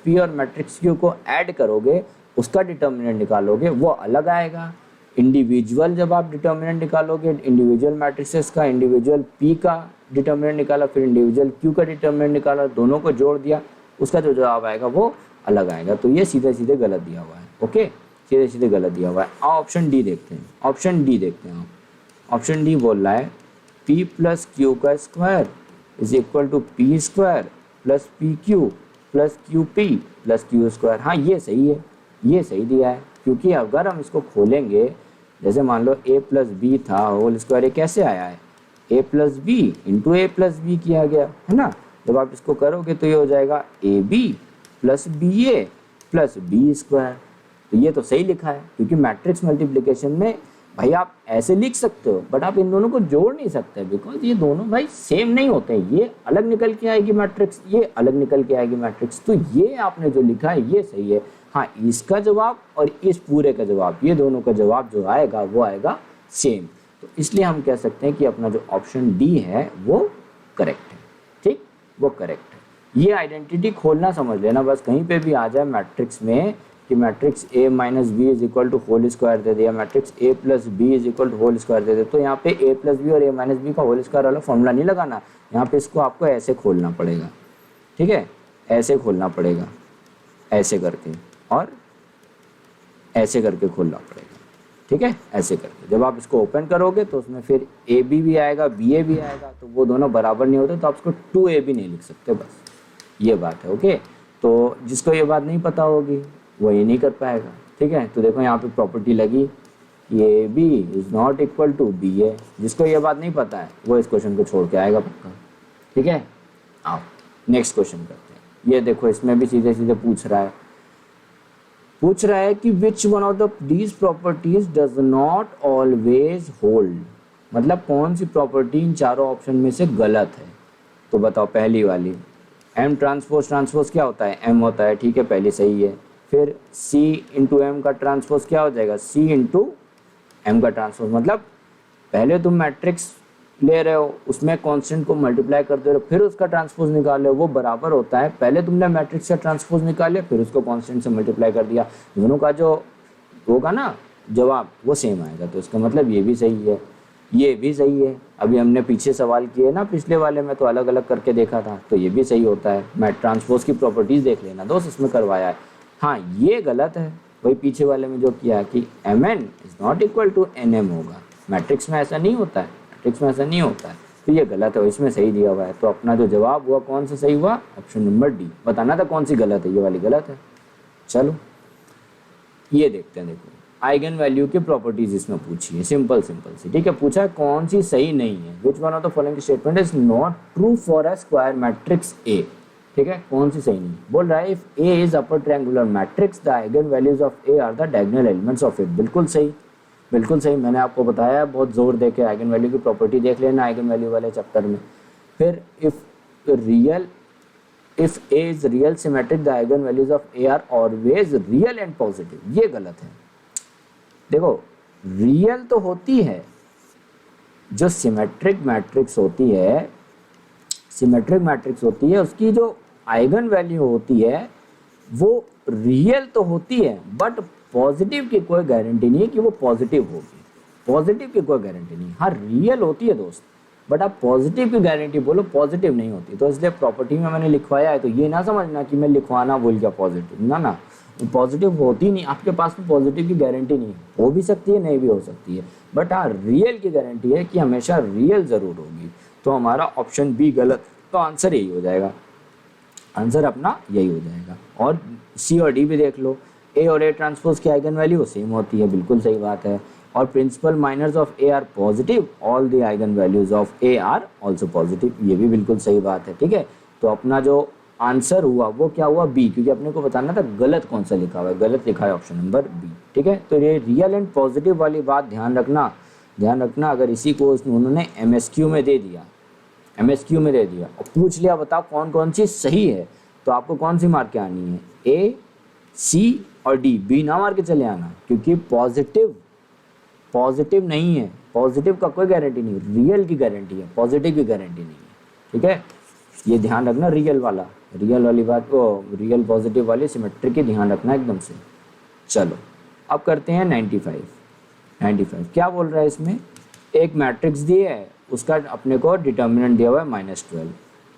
p और मैट्रिक्स q को ऐड करोगे, उसका डिटर्मिनेंट निकालोगे, वो अलग आएगा। इंडिविजुअल जब आप डिटर्मिनेंट निकालोगे, इंडिविजुअल मैट्रिसेस का, इंडिविजुअल p का डिटर्मिनेंट निकाला, फिर इंडिविजुअल q का डिटर्मिनेंट निकाला, दोनों को जोड़ दिया, उसका जो जवाब आएगा वो अलग आएगा। तो ये सीधे गलत दिया हुआ है। ओके, सीधे गलत दिया हुआ है। ऑप्शन डी देखते हैं, ऑप्शन डी देखते हैं। ऑप्शन डी बोल रहा है p प्लस क्यू का square is equal to P square plus P Q plus Q P plus Q square. हाँ ये सही है, ये सही दिया है, क्योंकि अगर हम इसको खोलेंगे, जैसे मान लो a प्लस बी था होल स्क्वायर, ये कैसे आया है, a plus B into A plus B किया गया है ना। जब आप इसको करोगे तो ये हो जाएगा A B plus B A plus B square. तो ये तो सही लिखा है, क्योंकि मैट्रिक्स मल्टीप्लिकेशन में भाई आप ऐसे लिख सकते हो, बट आप इन दोनों को जोड़ नहीं सकते, बिकॉज ये दोनों भाई सेम नहीं होते हैं। ये अलग निकल के आएगी मैट्रिक्स, ये अलग निकल के आएगी मैट्रिक्स। तो ये आपने जो लिखा है ये सही है। हाँ, इसका जवाब और इस पूरे का जवाब, ये दोनों का जवाब जो आएगा वो आएगा सेम। तो इसलिए हम कह सकते हैं कि अपना जो ऑप्शन डी है वो करेक्ट है। ठीक, वो करेक्ट है। ये आइडेंटिटी खोलना समझ लेना, बस कहीं पे भी आ जाए मैट्रिक्स में कि matrix a minus B is equal to whole square दे दिया, matrix a plus B is equal to whole square दे दे, तो यहाँ पे a प्लस बी और a माइनस बी का होल स्क्वायर वाला फॉर्मूला नहीं लगाना। यहाँ पे इसको आपको ऐसे खोलना पड़ेगा। ठीक है, ऐसे खोलना पड़ेगा, ऐसे करके और ऐसे करके खोलना पड़ेगा। ठीक है, ऐसे करके जब आप इसको ओपन करोगे तो उसमें फिर ए बी भी आएगा, बी ए भी आएगा, तो वो दोनों बराबर नहीं होते, तो आप उसको 2ab नहीं लिख सकते, बस ये बात है। ओके, तो जिसको ये बात नहीं पता होगी वो ये नहीं कर पाएगा। ठीक है, तो देखो यहाँ पे प्रॉपर्टी लगी कि A B is not equal to B A. जिसको ये बात नहीं पता है वो इस क्वेश्चन को छोड़ के आएगा पक्का। ठीक है, आओ नेक्स्ट क्वेश्चन करते हैं। ये देखो इसमें भी सीधे पूछ रहा है कि which one of the these properties does not always hold, मतलब कौन सी प्रॉपर्टी इन चारों ऑप्शन में से गलत है। तो बताओ, पहली वाली एम ट्रांसपोज क्या होता है, एम होता है। ठीक है, पहली सही है। फिर सी इंटू एम का ट्रांसपोज क्या हो जाएगा, सी इंटू एम का ट्रांसपोज, मतलब पहले तुम मैट्रिक्स ले रहे हो, उसमें कांस्टेंट को मल्टीप्लाई करते हो, फिर उसका ट्रांसपोज निकाल रहे हो, वो बराबर होता है पहले तुमने मैट्रिक्स का ट्रांसपोज निकाल फिर उसको कांस्टेंट से मल्टीप्लाई कर दिया, दोनों का जो होगा ना जवाब वो सेम आएगा। तो इसका मतलब ये भी सही है, ये भी सही है। अभी हमने पीछे सवाल किए ना पिछले वाले में तो अलग अलग करके देखा था, तो ये भी सही होता है। मैं ट्रांसपोज की प्रॉपर्टीज देख लेना दोस्त, इसमें करवाया है। हाँ ये गलत है, वही पीछे वाले में जो किया कि mn is not equal to nm होगा, मैट्रिक्स में ऐसा नहीं होता है, मैट्रिक्स में ऐसा नहीं होता है, तो ये गलत है, इसमें सही दिया हुआ है। तो अपना जो जवाब हुआ कौन सा सही हुआ, ऑप्शन नंबर डी। बताना था कौन सी गलत है, ये वाली गलत है। चलो ये देखते हैं, देखो आइगन वैल्यू की प्रॉपर्टीज इसमें पूछी है, सिंपल सिंपल सी, ठीक है। पूछा है कौन सी सही नहीं है, which one of the following statement is not true for a square matrix A, ठीक है, कौन सी सही नहीं। बोल रहा है if A is upper triangular matrix the eigen values of A are the diagonal elements of it. बिल्कुल सही, बिल्कुल सही, मैंने आपको बताया बहुत जोर दे के आइगन वैल्यू की प्रॉपर्टी देख लेना आइगन वैल्यू वाले चैप्टर में। फिर if A is real symmetric the eigen values of A are always real and positive, ये गलत है। देखो रियल तो होती है, जो सिमेट्रिक मैट्रिक्स होती है, सिमेट्रिक मैट्रिक्स होती है, उसकी जो आइगन वैल्यू होती है वो रियल तो होती है, बट पॉजिटिव की कोई गारंटी नहीं है कि वो पॉजिटिव होगी, पॉजिटिव की कोई गारंटी नहीं। हाँ रियल होती है दोस्त, बट आप पॉजिटिव की गारंटी बोलो, पॉजिटिव नहीं होती। तो इसलिए प्रॉपर्टी में मैंने लिखवाया है, तो ये ना समझना कि मैं लिखवाना भूल गया पॉजिटिव, ना ना, पॉजिटिव होती नहीं, आपके पास में पॉजिटिव की गारंटी नहीं है, हो भी सकती है नहीं भी हो सकती है, बट हाँ रियल की गारंटी है कि हमेशा रियल जरूर होगी। तो हमारा ऑप्शन बी गलत, तो आंसर यही हो जाएगा, आंसर अपना यही हो जाएगा। और सी और डी भी देख लो, ए और ए ट्रांसपोज की आइगन वैल्यू सेम होती है, बिल्कुल सही बात है। और principal minors of A are positive, all the eigen values of A are also positive, ये भी बिल्कुल सही बात है, ठीक है। तो अपना जो आंसर हुआ वो क्या हुआ, बी, क्योंकि अपने को बताना था गलत कौन सा लिखा हुआ है, गलत लिखा है ऑप्शन नंबर बी, ठीक है। तो ये रियल एंड पॉजिटिव वाली बात ध्यान रखना, ध्यान रखना। अगर इसी को उन्होंने एमएसक्यू में दे दिया, एमएसक्यू में दे दिया और पूछ लिया बताओ कौन कौन सी सही है, तो आपको कौन सी मार के आनी है, ए सी और डी, बी ना मार के चले आना, क्योंकि पॉजिटिव पॉजिटिव नहीं है, पॉजिटिव का कोई गारंटी नहीं, रियल की गारंटी है, पॉजिटिव की गारंटी नहीं है, ठीक है। ये ध्यान रखना, रियल वाला, रियल वाली बात को, रियल पॉजिटिव वाली सिमेट्रिक की ध्यान रखना एकदम से। चलो अब करते हैं 95। 95 क्या बोल रहा है इसमें, एक मैट्रिक्स दिया है, उसका अपने को डिटर्मिनेंट दिया हुआ है -12,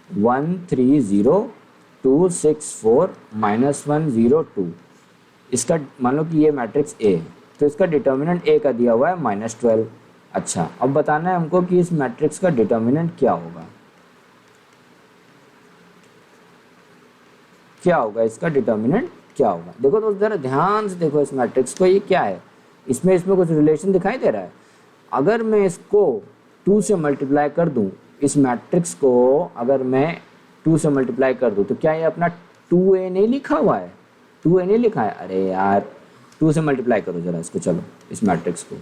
1 3 0 2 6 4 -1 0 2। इसका मान लो कि ये मैट्रिक्स ए है, तो इसका डिटर्मिनेंट ए का दिया हुआ है -12। अच्छा अब बताना है हमको कि इस मैट्रिक्स का डिटर्मिनेंट क्या होगा, क्या होगा, इसका डिटर्मिनेंट क्या होगा। देखो तो जरा ध्यान से देखो इस मैट्रिक्स को, ये क्या है, इसमें कुछ रिलेशन दिखाई दे रहा है। अगर मैं इसको 2 से मल्टीप्लाई कर दूं, इस मैट्रिक्स को अगर मैं 2 से मल्टीप्लाई कर दूं, तो क्या ये अपना 2a नहीं लिखा हुआ है, 2a नहीं लिखा है, अरे यार 2 से मल्टीप्लाई करो जरा इसको, चलो इस मैट्रिक्स को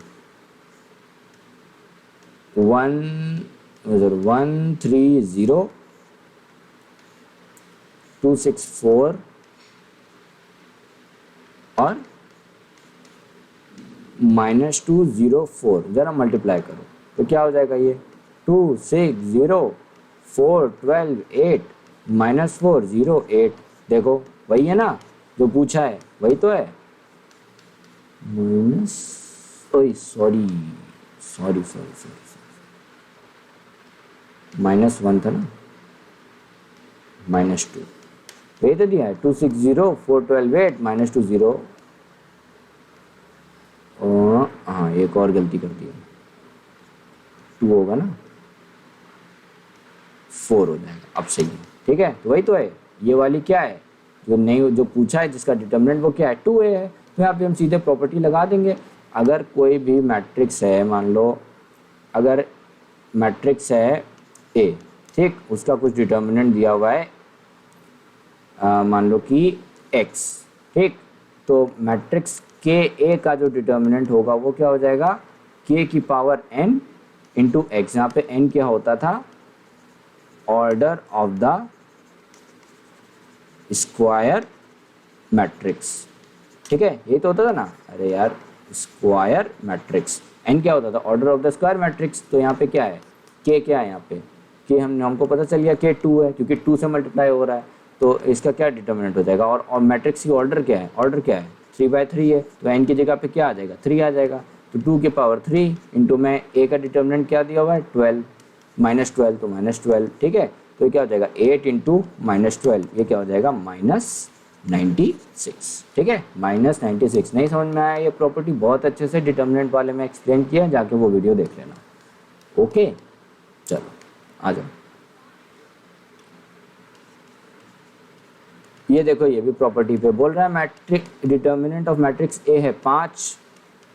1 3 0 2 6 4 और -2 0 4, जरा मल्टीप्लाई करो तो क्या हो जाएगा, ये 2 6 0 4 12 8 -4 0 8। देखो वही है ना जो पूछा है, वही तो है, सॉरी सॉरी सॉरी सॉरी -1 था ना, -2 वही तो दिया है, 2 6 0 4 12 8 -2 0। हाँ एक और गलती कर दी, 2 होगा ना, 4 हो जाएगा, अब सही है, ठीक है। तो वही तो है, ये वाली क्या है जो नहीं, जो पूछा है जिसका डिटर्मिनेंट वो क्या है, 2a है। तो यहाँ पे हम सीधे प्रॉपर्टी लगा देंगे। अगर कोई भी मैट्रिक्स है, मान लो अगर मैट्रिक्स है a, ठीक, उसका कुछ डिटर्मिनेंट दिया हुआ है मान लो कि x, ठीक, तो मैट्रिक्स के a का जो डिटर्मिनेंट होगा वो क्या हो जाएगा, k की पावर n इंटू एक्स। यहाँ पे n क्या होता था, order of the square matrix, ठीक है, ये तो होता था ना, अरे यार स्क्वायर मैट्रिक्स, n क्या होता था, order of the square matrix. तो यहाँ पे क्या है के क्या है यहाँ पे, के हमको पता चल गया के 2 है क्योंकि 2 से मल्टीप्लाई हो रहा है, तो इसका क्या डिटर्मिनेंट हो जाएगा। और मैट्रिक्स की ऑर्डर क्या है, ऑर्डर क्या है 3/3 है, तो n की जगह पे क्या आ जाएगा 3 आ जाएगा। तो 2 की पावर 3 इंटू में a का डिटर्मिनेंट क्या दिया हुआ है 12 -12, तो -12 ठीक है। तो ये क्या हो जाएगा 8 इंटू -12, ये क्या हो जाएगा -96 ठीक है, -96। नहीं समझ में आया ये प्रॉपर्टी, बहुत अच्छे से डिटर्मिनेंट वाले में एक्सप्लेन किया, जाके वो वीडियो देख लेना। ओके चलो आ जाओ। ये देखो ये भी प्रॉपर्टी पे बोल रहा है matrix determinant of matrix A है 5,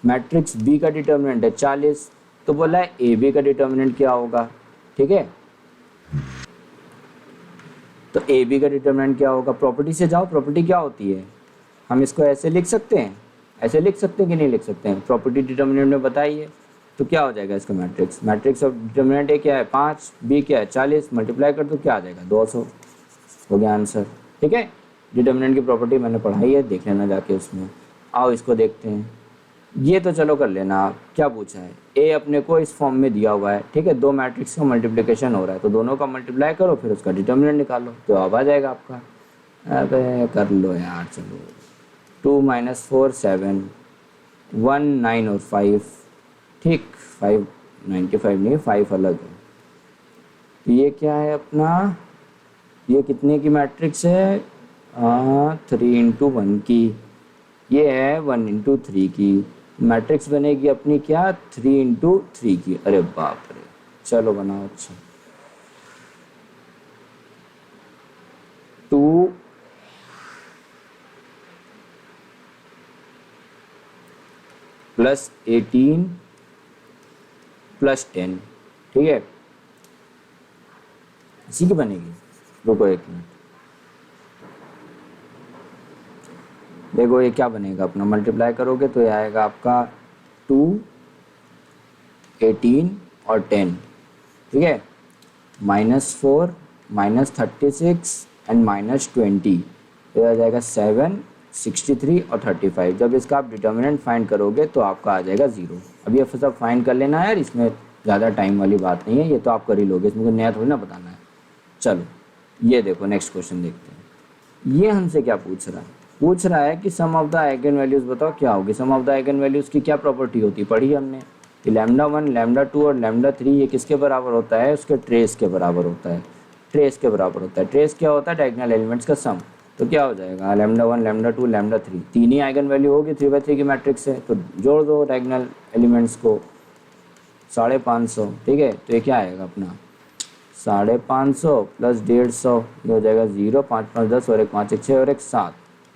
मैट्रिक्स बी का डिटर्मिनेंट है 40, तो बोला है ए बी का डिटर्मिनेंट क्या होगा, ठीक है। तो ए बी का डिटर्मिनेंट क्या होगा, प्रॉपर्टी से जाओ, प्रॉपर्टी क्या होती है, हम इसको ऐसे लिख सकते हैं, ऐसे लिख सकते हैं कि नहीं लिख सकते हैं, प्रॉपर्टी डिटर्मिनेंट में बताइए। तो क्या हो जाएगा इसका मैट्रिक्स, मैट्रिक्स ऑफ डिटर्मिनेंट ए क्या है 5, बी क्या है 40, मल्टीप्लाई कर दो क्या आ जाएगा 200, हो गया आंसर, ठीक है। डिटर्मिनेंट की प्रॉपर्टी मैंने पढ़ाई है, देख लेना जाके उसमें। आओ इसको देखते हैं, ये तो चलो कर लेना आप, क्या पूछा है ए अपने को इस फॉर्म में दिया हुआ है, ठीक है, दो मैट्रिक्स का मल्टीप्लिकेशन हो रहा है, तो दोनों का मल्टीप्लाई करो फिर उसका डिटर्मिनेंट निकालो, तो अब आ जाएगा आपका। अबे कर लो यार, चलो 2 - 4 7, 1 9 और 5, ठीक 5 95 नहीं 5 अलग है। तो ये क्या है अपना, ये कितने की मैट्रिक्स है 3 इंटू 1 की, ये है 1 इंटू 3 की, मैट्रिक्स बनेगी अपनी क्या 3 इंटू 3 की। अरे बाप रे, चलो बनाओ अच्छा। 2 + 18 + 10, ठीक है, इसी की बनेगी। रुको एक मिनट, देखो ये क्या बनेगा अपना, मल्टीप्लाई करोगे तो ये आएगा आपका 2 18 और 10, ठीक है, -4 -36 एंड -20, तो आ जाएगा 7 63 और 35। जब इसका आप डिटर्मिनेंट फाइंड करोगे तो आपका आ जाएगा 0। अब ये सब फाइंड कर लेना यार, इसमें ज़्यादा टाइम वाली बात नहीं है, ये तो आप कर ही लोगे, इसमें कोई नया थोड़ी ना बताना है। चलो ये देखो नेक्स्ट क्वेश्चन देखते हैं, ये हमसे क्या पूछ रहा है कि सम ऑफ द आइगन वैल्यूज बताओ क्या होगी। सम ऑफ द आइगन वैल्यूज की क्या प्रॉपर्टी होती है, पढ़ी हमने कि λ1 λ2 और λ3 ये किसके बराबर होता है, उसके ट्रेस के बराबर होता है, ट्रेस के बराबर होता है। ट्रेस क्या होता है, डायगोनल एलिमेंट्स का सम। तो क्या हो जाएगा λ1 λ2 λ3, तीन ही आइगन वैल्यू होगी, 3/3 की मैट्रिक्स है, तो जोड़ दो डायगोनल एलिमेंट्स को 550, ठीक है। तो ये क्या आएगा अपना 550 + 150, ये हो जाएगा 0, 5 5 10 और 1 5 1 6 और 1 7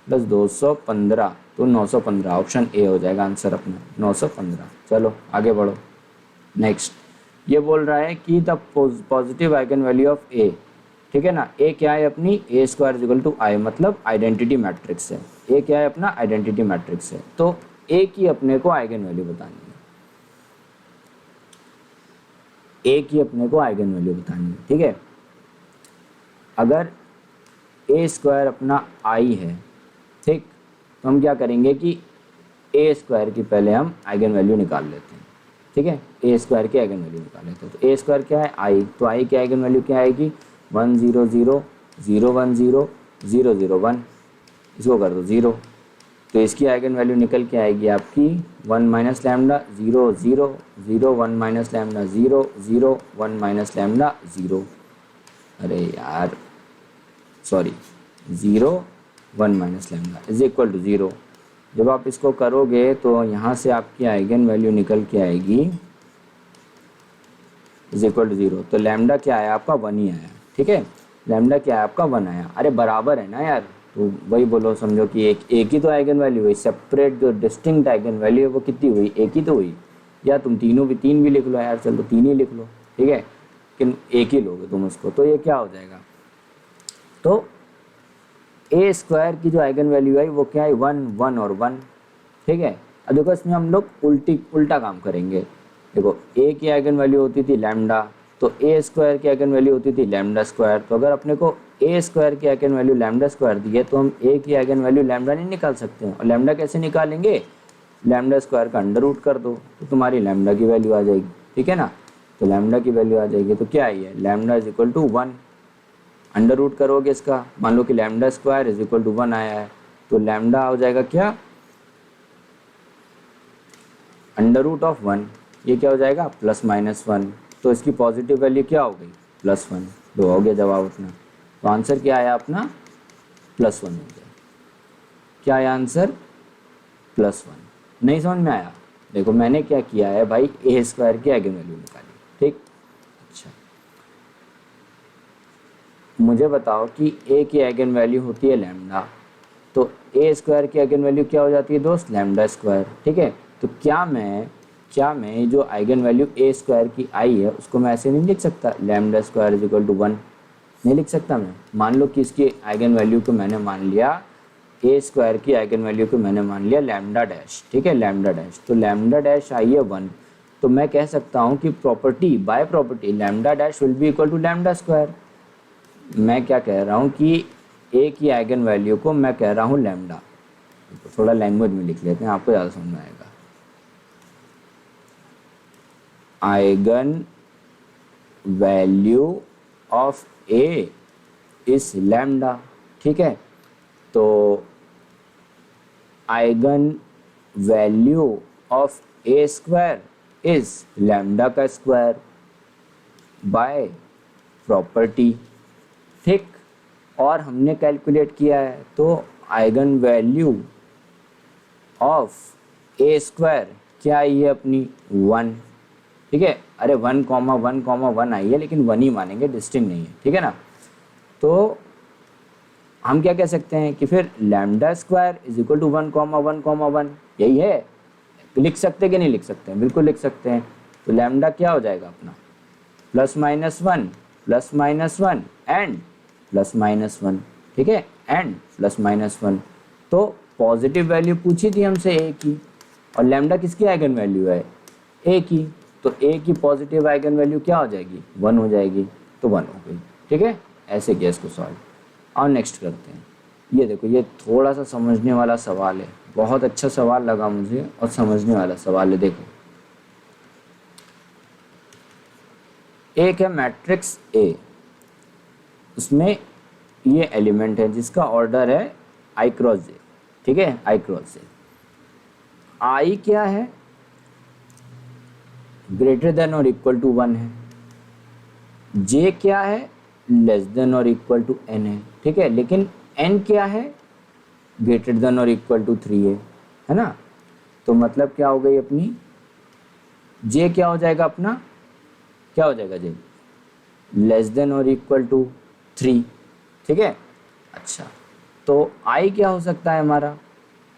+ 215, तो 915, ऑप्शन ए हो जाएगा आंसर अपना 915। चलो आगे बढ़ो नेक्स्ट, ये बोल रहा है कि the positive eigenvalue of A, ठीक है ना, ए क्या है अपनी A² = I, मतलब आइडेंटिटी मैट्रिक्स है। ए क्या है अपना आइडेंटिटी मैट्रिक्स है, तो ए की अपने को आइगन वैल्यू बतानी है, ए की अपने को आइगन वैल्यू बतानी है, ठीक है। अगर A² अपना I है, ठीक, तो हम क्या करेंगे कि A² की पहले हम आइगन वैल्यू निकाल लेते हैं, ठीक है, A² की आइगन वैल्यू निकाल लेते हैं। तो A² क्या है I, तो I की आइगन वैल्यू क्या आएगी 1 0 0 0 1 0 0 0 1, इसको कर दो 0, तो इसकी आइगन वैल्यू निकल के आएगी आपकी 1 - λ 0 0 0 1 - λ 0 0 1 - λ 0, अरे यार सॉरी 0 1 - λ = 0। जब आप इसको करोगे तो यहाँ से आपकी आइगन वैल्यू निकल के आएगी =0, तो लैम्डा क्या आया आपका 1 ही आया, ठीक है, लैम्डा क्या है आपका 1 आया। अरे बराबर है ना यार, तो वही बोलो, समझो कि एक ही तो आइगन वैल्यू हुई, सेपरेट जो डिस्टिंक्ट आइगन वैल्यू है वो कितनी हुई, एक ही तो हुई, या तुम तीन भी लिख लो यार, चलो 3 ही लिख लो, ठीक है, लेकिन एक ही लोगे तुम उसको, तो ये क्या हो जाएगा, तो A² की जो आइगन वैल्यू है वो क्या है 1 1 और 1, ठीक है। अब देखो इसमें हम लोग उल्टा काम करेंगे, देखो A की आइगन वैल्यू होती थी लैम्डा, तो A² की आइगन वैल्यू होती थी λ², तो अगर अपने को A² की आइगन वैल्यू λ² दी है तो हम A की आइगन वैल्यू लैम्डा नहीं निकाल सकते हैं, और लैम्डा कैसे निकालेंगे, λ² का अंडर रूट कर दो तो तुम्हारी लैम्डा की वैल्यू आ जाएगी, ठीक है ना। तो लैम्डा की वैल्यू आ जाएगी। तो क्या आई है, lambda is equal to 1। Under root करोगे इसका, मान लो कि lambda square is equal to 1 आया है, तो लैम्डा हो जाएगा क्या, अंडर रूट ऑफ 1। ये क्या हो जाएगा, प्लस माइनस 1। तो इसकी पॉजिटिव वैल्यू क्या हो गई, +1। तो हो गया जवाब अपना। तो आंसर क्या आया अपना, +1 हो गया। क्या आया आंसर, +1। नहीं समझ में आया, देखो मैंने क्या किया है भाई, ए स्क्वायर की आइगन वैल्यू निकाली, ठीक। अच्छा, मुझे बताओ कि ए की आइगन वैल्यू होती है लैम्डा, तो ए स्क्वायर की आइगन वैल्यू क्या हो जाती है दोस्त, लैम्डा स्क्वायर, ठीक है। तो क्या मैं जो आइगन वैल्यू ए स्क्वायर की आई है उसको मैं ऐसे नहीं लिख सकता, lambda square is equal to 1, नहीं लिख सकता मैं। मान लो कि इसकी आइगन वैल्यू को मैंने मान लिया, ए स्क्वायर की आइगन वैल्यू को मैंने मान लिया लैम्डा डैश, ठीक है, लैम्डा डैश। तो लैम्डा डैश आई है 1, तो मैं कह सकता हूँ कि property by property lambda dash will be equal to lambda square. मैं क्या कह रहा हूँ कि ए की आइगन वैल्यू को मैं कह रहा हूँ लैम्डा, तो थोड़ा लैंग्वेज में लिख लेते हैं, आपको ज़्यादा समझ में आएगा। Eigen value of A is lambda, ठीक है। तो eigen value of A square is lambda का स्क्वायर बाय प्रॉपर्टी, ठीक। और हमने कैलकुलेट किया है, तो eigen value of A square क्या आई है अपनी, 1, ठीक है। अरे 1,1,1 आई है, लेकिन 1 ही मानेंगे, डिस्टिंक्ट नहीं है, ठीक है ना। तो हम क्या कह सकते हैं कि फिर lambda square is equal to 1,1,1, यही है। लिख सकते हैं कि नहीं लिख सकते हैं, बिल्कुल लिख सकते हैं। तो लैम्डा क्या हो जाएगा अपना, +-1 +-1 एंड +-1, ठीक है, एंड +-1। तो पॉजिटिव वैल्यू पूछी थी हमसे ए की, और लैम्डा किसकी आइगन वैल्यू है, ए की। तो ए की पॉजिटिव आइगन वैल्यू क्या हो जाएगी, 1 हो जाएगी, तो 1 हो गई, ठीक है। ऐसे किया इसको सॉल्व। और नेक्स्ट करते हैं। ये देखो, ये थोड़ा सा समझने वाला सवाल है, बहुत अच्छा सवाल लगा मुझे और समझने वाला सवाल है। देखो, एक है मैट्रिक्स ए, उसमें ये एलिमेंट है जिसका ऑर्डर है i क्रॉस j, ठीक है, i क्रॉस j। i क्या है, ग्रेटर देन और इक्वल टू 1 है, j क्या है, लेस देन और इक्वल टू n है, ठीक है। लेकिन n क्या है, ग्रेटर देन और इक्वल टू 3 है ना। तो मतलब क्या हो गई अपनी, j क्या हो जाएगा अपना, क्या हो जाएगा j, लेस देन और इक्वल टू 3, ठीक है। अच्छा, तो i क्या हो सकता है हमारा,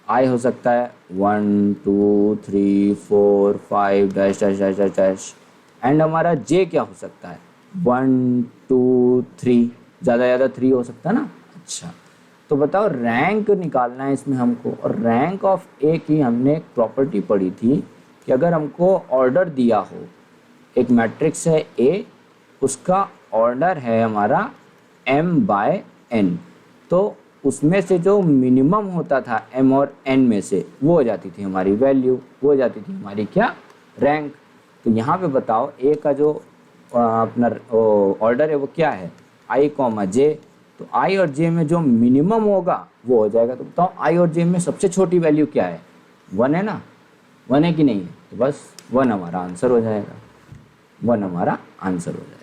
i हो सकता है 1 2 3 4 5 dash dash dash dash dash, and हमारा j क्या हो सकता है, 1 2 3, ज़्यादा 3 हो सकता है ना। अच्छा, तो बताओ रैंक निकालना है इसमें हमको, और रैंक ऑफ ए की हमने एक प्रॉपर्टी पढ़ी थी कि अगर हमको ऑर्डर दिया हो, एक मैट्रिक्स है ए, उसका ऑर्डर है हमारा m/n, तो उसमें से जो मिनिमम होता था m और n में से, वो हो जाती थी हमारी वैल्यू, वो हो जाती थी हमारी क्या, रैंक। तो यहाँ पे बताओ ए का जो अपना ऑर्डर है वो क्या है, i, j। तो i और j में जो मिनिमम होगा वो हो जाएगा। तो बताओ i और j में सबसे छोटी वैल्यू क्या है, 1 है ना, 1 है कि नहीं है, तो बस 1 हमारा आंसर हो जाएगा, 1 हमारा आंसर हो जाएगा।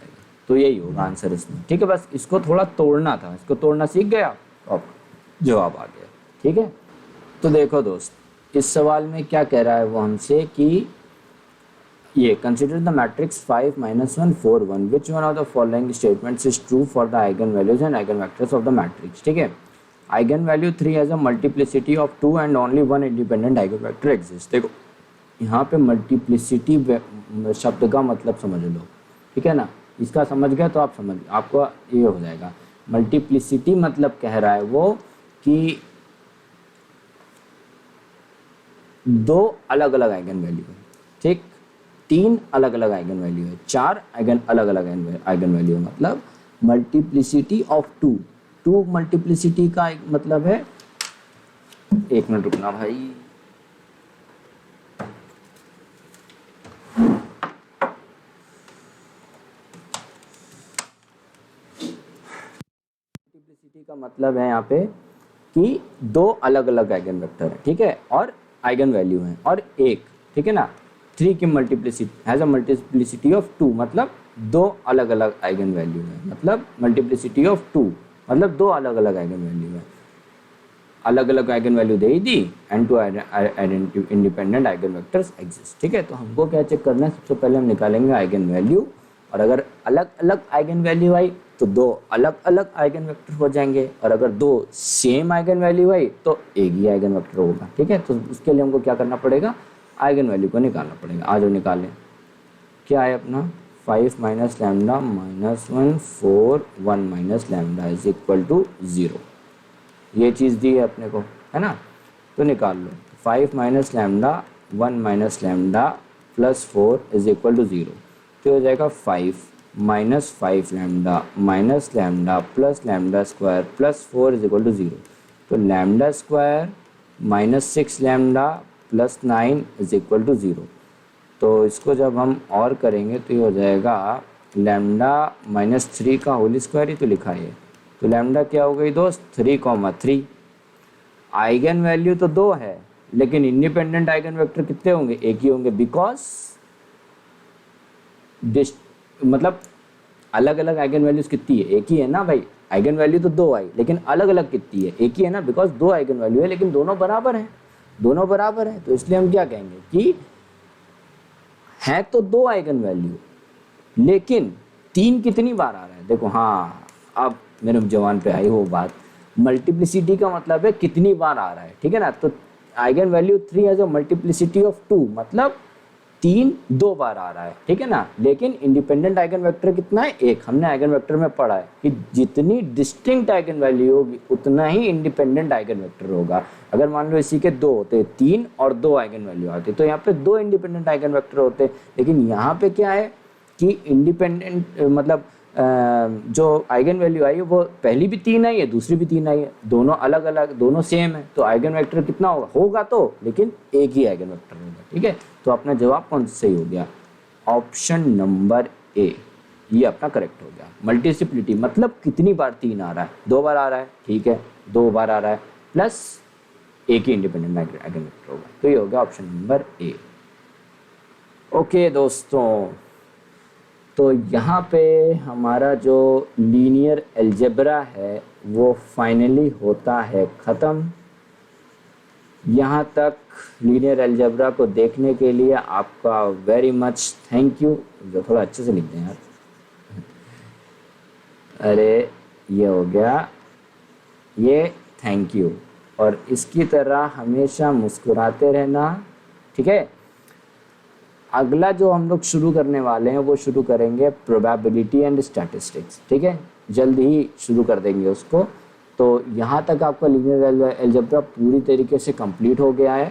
तो यही होगा आंसर इसमें, ठीक है। बस इसको थोड़ा तोड़ना था, इसको तोड़ना सीख गया, अब जवाब आ गया, ठीक है। तो देखो दोस्त, इस सवाल में क्या कह रहा है वो हमसे कि ये consider the matrix 5 -1 4 1, which one of the following statements is true for the eigen values and eigen vectors of the matrix, ठीक है। Eigen value 3 has a multiplicity of 2 and only 1 independent eigen vector exist. देखो यहाँ पे multiplicity शब्द का मतलब समझ लो, ठीक है ना। इसका समझ गया तो आप समझ, आपको ये हो जाएगा। मल्टीप्लिसिटी मतलब कह रहा है वो कि 2 अलग अलग आइगन वैल्यू है, ठीक, 3 अलग अलग आइगन वैल्यू है, 4 आइगन अलग अलग आइगन वैल्यू है। मतलब मल्टीप्लिसिटी ऑफ 2 मल्टीप्लिसिटी का एक मतलब है, एक मिनट रुकना भाई, मल्टीप्लिसिटी का मतलब है यहाँ पे कि दो अलग अलग आइगन वेक्टर है, ठीक है, और आइगन वैल्यू है, और एक, ठीक है ना, 3 की multiplicity has a multiplicity of 2, मतलब दो अलग अलग आइगन वैल्यू है, मतलब मल्टीप्लिसिटी ऑफ 2 मतलब दो अलग अलग आइगन वैल्यू है, अलग अलग आइगन वैल्यू दे ही दी, and two independent eigen vectors exist, ठीक है। तो हमको क्या चेक करना है, सबसे पहले हम निकालेंगे आइगन वैल्यू, और अगर अलग अलग आइगन वैल्यू आई तो दो अलग अलग आइगन वेक्टर हो जाएंगे, और अगर दो सेम आइगन वैल्यू आई तो एक ही आइगन वेक्टर होगा, ठीक है। तो उसके लिए हमको क्या करना पड़ेगा, आइगन वैल्यू को निकालना पड़ेगा। आज जो निकालें, क्या है अपना 5 minus lambda minus 1 4 1 minus lambda is equal to 0, ये चीज़ दी है अपने को, है ना। तो निकाल लो, 5 minus lambda 1 minus lambda plus 4 is equal to 0, तो हो जाएगा 5 minus 5 lambda minus lambda plus lambda square plus 4 is equal to 0, तो lambda square minus 6 lambda plus 9 is equal to 0। तो इसको जब हम और करेंगे तो ये हो जाएगा लैम्डा माइनस 3 का होल स्क्वायर ही तो लिखा है, तो लैम्डा क्या हो गई दोस्त 3,3। आइगन वैल्यू तो दो है, लेकिन इंडिपेंडेंट आइगन वेक्टर कितने होंगे, एक ही होंगे, बिकॉज मतलब अलग अलग आइगन वैल्यूज कितनी है, एक ही है ना भाई। आइगन वैल्यू तो दो आई, लेकिन अलग अलग कितनी है, एक ही है ना, बिकॉज दो आइगन वैल्यू है लेकिन दोनों बराबर हैं, दोनों बराबर हैं। तो इसलिए हम क्या कहेंगे कि है तो दो आइगन वैल्यू, लेकिन तीन कितनी बार आ रहा है, देखो, हाँ अब मेरे जवान पे आई वो बात। मल्टीप्लिसिटी का मतलब है कितनी बार आ रहा है, ठीक है ना। तो आइगन वैल्यू 3 है जो मल्टीप्लिसिटी ऑफ 2, मतलब 3 दो बार आ रहा है, ठीक है ना। लेकिन इंडिपेंडेंट आइगन वेक्टर कितना है, एक। हमने आइगन वेक्टर में पढ़ा है कि जितनी डिस्टिंक्ट आइगन वैल्यू होगी उतना ही इंडिपेंडेंट आइगन वेक्टर होगा। अगर मान लो इसी के दो होते, 3 और 2 आइगन वैल्यू आते, तो यहाँ पे दो इंडिपेंडेंट आइगन वेक्टर होते। लेकिन यहाँ पे क्या है कि इंडिपेंडेंट मतलब जो आइगन वैल्यू आई है वो पहली भी 3 आई है, दूसरी भी 3 आई है, दोनों अलग अलग, दोनों सेम है, तो आइगन वेक्टर कितना होगा तो, लेकिन एक ही आइगन वेक्टर होगा, ठीक है। तो अपना जवाब कौन सही हो गया, ऑप्शन नंबर ए, ये अपना करेक्ट हो गया। मल्टीप्लिसिटी मतलब कितनी बार 3 आ रहा है, 2 बार आ रहा है, ठीक है, 2 बार आ रहा है, प्लस एक ही इंडिपेंडेंट आइगन वेक्टर होगा, तो ये हो गया ऑप्शन नंबर ए। ओके दोस्तों, तो यहाँ पे हमारा जो लीनियर अलजेब्रा है वो फाइनली होता है ख़त्म। यहाँ तक लीनियर अलजेब्रा को देखने के लिए आपका वेरी मच थैंक यू। जो थोड़ा अच्छे से लिख दें यार, अरे ये हो गया, ये थैंक यू। और इसकी तरह हमेशा मुस्कुराते रहना, ठीक है। अगला जो हम लोग शुरू करने वाले हैं वो शुरू करेंगे प्रोबेबिलिटी एंड स्टैटिस्टिक्स, ठीक है, जल्द ही शुरू कर देंगे उसको। तो यहाँ तक आपका लीनियर अलजेब्रा पूरी तरीके से कंप्लीट हो गया है।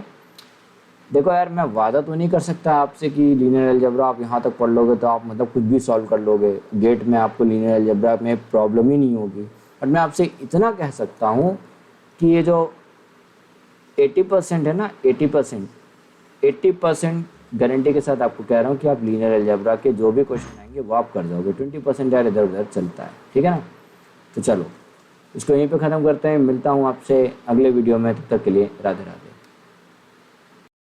देखो यार, मैं वादा तो नहीं कर सकता आपसे कि लीनियर अलजेब्रा आप यहाँ तक पढ़ लोगे तो आप मतलब कुछ भी सॉल्व कर लोगे, गेट में आपको लीनियर अलजेब्रा में प्रॉब्लम ही नहीं होगी। बट मैं आपसे इतना कह सकता हूँ कि ये जो 80% है ना, 80% गारंटी के साथ आपको कह रहा हूँ कि आप लीनियर अलजेब्रा के जो भी क्वेश्चन आएंगे वो आप कर जाओगे। 20% यार इधर उधर चलता है, ठीक है ना। तो चलो इसको यहीं पे ख़त्म करते हैं, मिलता हूँ आपसे अगले वीडियो में, तब तक के लिए राधे राधे।